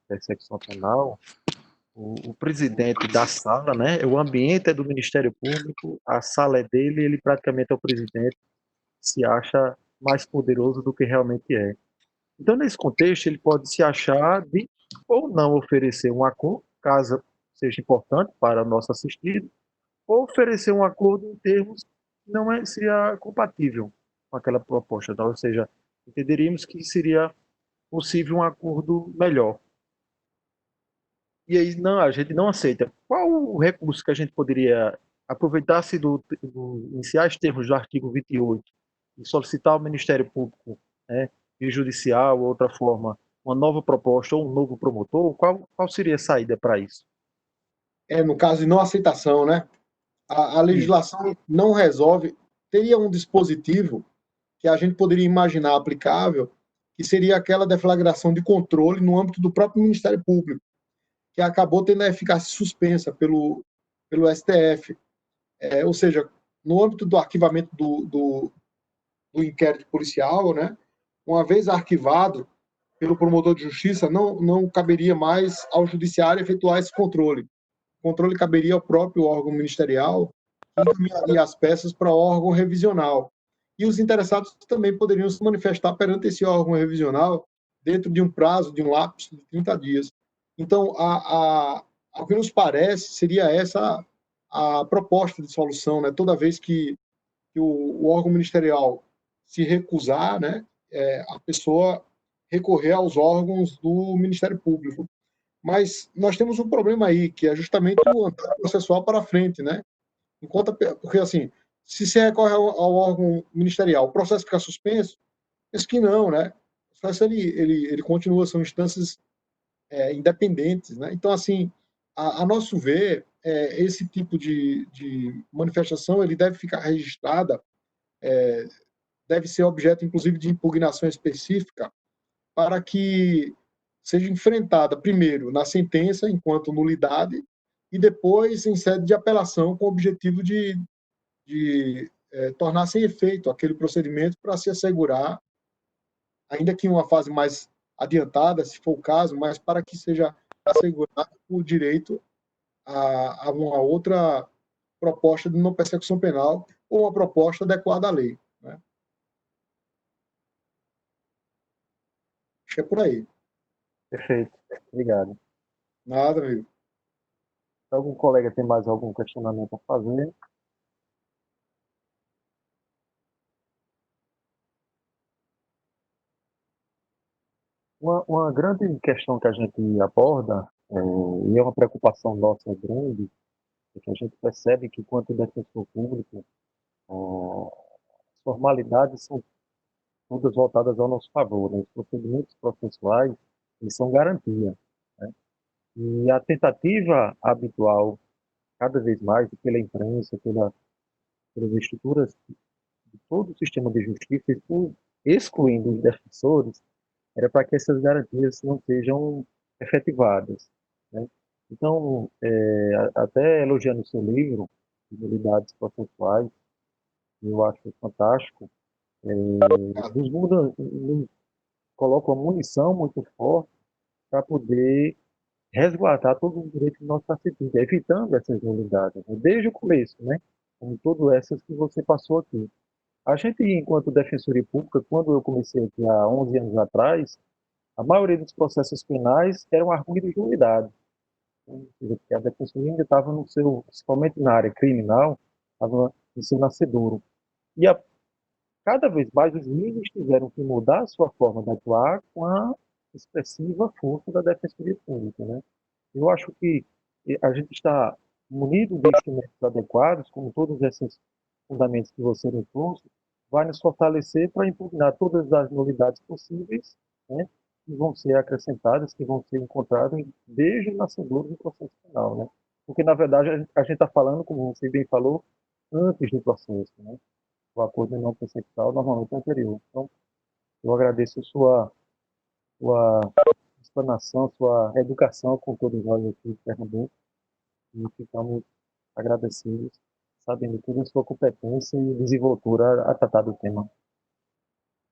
S4: persecução penal, o presidente da sala, né? O ambiente é do Ministério Público, a sala é dele, ele praticamente é o presidente, se acha mais poderoso do que realmente é. Então, nesse contexto, ele pode se achar de ou não oferecer um acordo, caso seja importante para o nosso assistido, ou oferecer um acordo em termos que não seria compatível com aquela proposta. Então, ou seja, entenderíamos que seria possível um acordo melhor. E aí, não, a gente não aceita. Qual o recurso que a gente poderia aproveitar-se dos iniciais termos do artigo 28 e solicitar ao Ministério Público, né, via judicial ou outra forma, uma nova proposta ou um novo promotor? Qual seria a saída para isso?
S1: No caso de não aceitação, né? A legislação não resolve. Teria um dispositivo que a gente poderia imaginar aplicável, que seria aquela deflagração de controle no âmbito do próprio Ministério Público, que acabou tendo a eficácia suspensa pelo STF. Ou seja, no âmbito do arquivamento do inquérito policial, né, uma vez arquivado pelo promotor de justiça, não caberia mais ao judiciário efetuar esse controle. O controle caberia ao próprio órgão ministerial, que encaminharia as peças para o órgão revisional. E os interessados também poderiam se manifestar perante esse órgão revisional dentro de um prazo, de um lapso de 30 dias. Então, ao que nos parece, seria essa a proposta de solução, né? Toda vez que o órgão ministerial se recusar, né, a pessoa recorrer aos órgãos do Ministério Público. Mas nós temos um problema aí, que é justamente o andar processual para frente, né? Porque, assim, se você recorre ao órgão ministerial, o processo fica suspenso? Penso que não, né? O processo, ele continua, são instâncias independentes, né? Então, assim, a nosso ver, esse tipo de manifestação, ele deve ficar registrada, deve ser objeto, inclusive, de impugnação específica, para que seja enfrentada, primeiro, na sentença, enquanto nulidade, e depois em sede de apelação, com o objetivo de tornar sem efeito aquele procedimento para se assegurar, ainda que em uma fase mais adiantada, se for o caso, mas para que seja assegurado o direito a uma outra proposta de não persecução penal ou uma proposta adequada à lei. Né? Acho que é por aí.
S4: Perfeito. Obrigado.
S1: Nada, amigo.
S4: Algum colega tem mais algum questionamento a fazer? Uma grande questão que a gente aborda, e é uma preocupação nossa grande, é que a gente percebe que, quanto defensor público, as formalidades são todas voltadas ao nosso favor, né? Os procedimentos processuais, eles são garantia, né? E a tentativa habitual, cada vez mais, pela imprensa, pelas estruturas de todo o sistema de justiça, excluindo os defensores, era para que essas garantias não sejam efetivadas, né? Então, até elogiando o seu livro, Habilidades Processuais, eu acho fantástico, nos coloca uma munição muito forte para poder resguardar todos os direitos dos nossos assistentes, evitando essas nulidades, né? Desde o começo, né? Como todas essas que você passou aqui. A gente, enquanto Defensoria Pública, quando eu comecei aqui há 11 anos atrás, a maioria dos processos penais eram arguidos de nulidade. Porque a defensoria ainda estava no seu, principalmente na área criminal, estava no seu nascedouro. E cada vez mais os juízes tiveram que mudar a sua forma de atuar com a expressiva força da defensoria pública, né? Eu acho que a gente está munido de instrumentos adequados, como todos esses fundamentos que você nos trouxe, vai nos fortalecer para impugnar todas as novidades possíveis, né, que vão ser acrescentadas, que vão ser encontradas desde o nascedor do processo penal, né? Porque, na verdade, a gente está falando, como você bem falou, antes do processo, né? O acordo de não persecução normalmente é anterior. Então, eu agradeço sua explanação, sua educação com todos nós aqui de Pernambuco e ficamos agradecidos, sabendo toda a sua competência e desenvoltura a tratar do tema.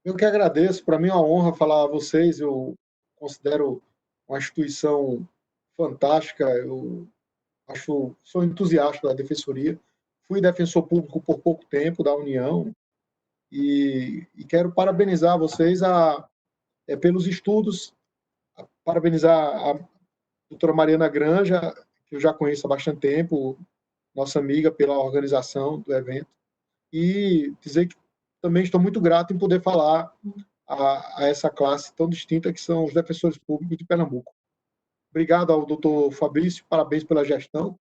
S1: Eu que agradeço, para mim é uma honra falar a vocês, eu considero uma instituição fantástica, eu sou entusiasta da defensoria, fui defensor público por pouco tempo da União e quero parabenizar vocês pelos estudos, parabenizar a doutora Mariana Granja, que eu já conheço há bastante tempo, nossa amiga, pela organização do evento, e dizer que também estou muito grato em poder falar a essa classe tão distinta que são os defensores públicos de Pernambuco. Obrigado ao doutor Fabrício, parabéns pela gestão,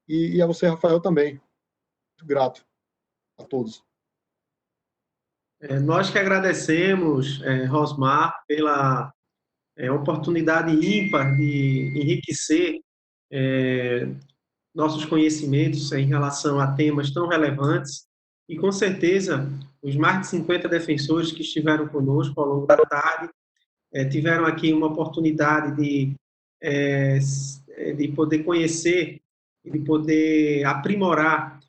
S1: e a você, Rafael, também. Muito grato a todos.
S3: Nós que agradecemos, Rosmar, pela oportunidade ímpar de enriquecer nossos conhecimentos em relação a temas tão relevantes e, com certeza, os mais de 50 defensores que estiveram conosco ao longo da tarde tiveram aqui uma oportunidade de poder conhecer e de poder aprimorar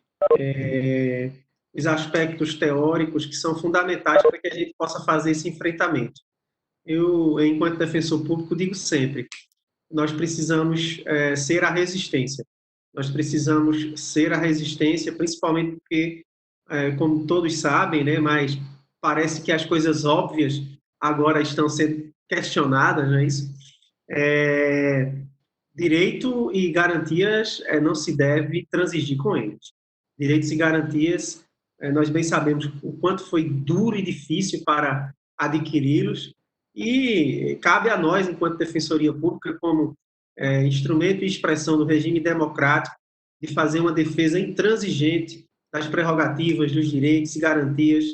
S3: os aspectos teóricos que são fundamentais para que a gente possa fazer esse enfrentamento. Eu, enquanto defensor público, digo sempre, nós precisamos ser a resistência. Nós precisamos ser a resistência, principalmente porque, como todos sabem, né, mas parece que as coisas óbvias agora estão sendo questionadas, não é isso? Direito e garantias não se deve transigir com eles. Direitos e garantias, nós bem sabemos o quanto foi duro e difícil para adquiri-los, e cabe a nós, enquanto Defensoria Pública, como instrumento e expressão do regime democrático, de fazer uma defesa intransigente das prerrogativas, dos direitos e garantias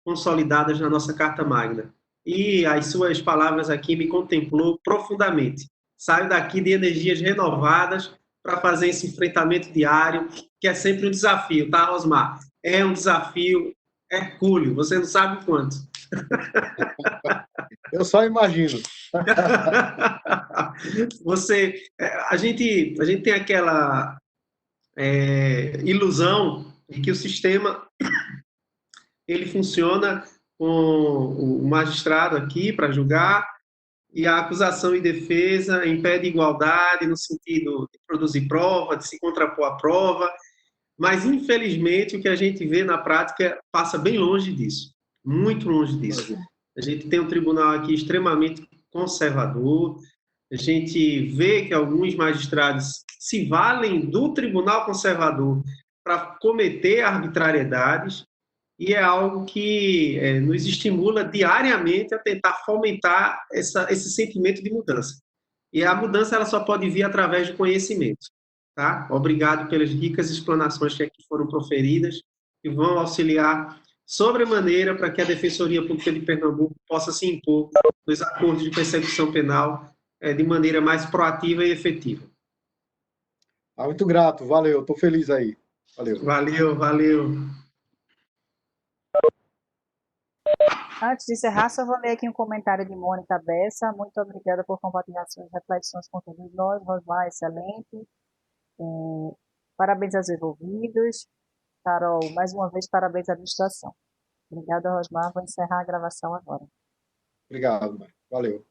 S3: consolidadas na nossa Carta Magna. E as suas palavras aqui me contemplou profundamente. Saio daqui de energias renovadas para fazer esse enfrentamento diário, que é sempre um desafio, tá, Osmar? É um desafio hercúleo, você não sabe quanto.
S1: Eu só imagino.
S3: A gente tem aquela ilusão de que o sistema ele funciona com o magistrado aqui para julgar e a acusação e defesa em pé de igualdade no sentido de produzir prova, de se contrapor à prova, mas infelizmente o que a gente vê na prática passa bem longe disso, muito longe disso. A gente tem um tribunal aqui extremamente conservador, a gente vê que alguns magistrados se valem do tribunal conservador para cometer arbitrariedades, e é algo que nos estimula diariamente a tentar fomentar esse sentimento de mudança. E a mudança ela só pode vir através do conhecimento. Tá? Obrigado pelas ricas explanações que aqui foram proferidas, que vão auxiliar sobremaneira para que a Defensoria Pública de Pernambuco possa se impor nos acordos de persecução penal de maneira mais proativa e efetiva.
S1: Muito grato, valeu, estou feliz aí. Valeu.
S3: Valeu.
S2: Antes de encerrar, só vou ler aqui um comentário de Mônica Bessa. Muito obrigada por compartilhar suas reflexões com todos nós. Rosmar, excelente. Parabéns aos envolvidos. Carol, mais uma vez, parabéns à administração. Obrigada, Rosmar. Vou encerrar a gravação agora.
S1: Obrigado, Mário. Valeu.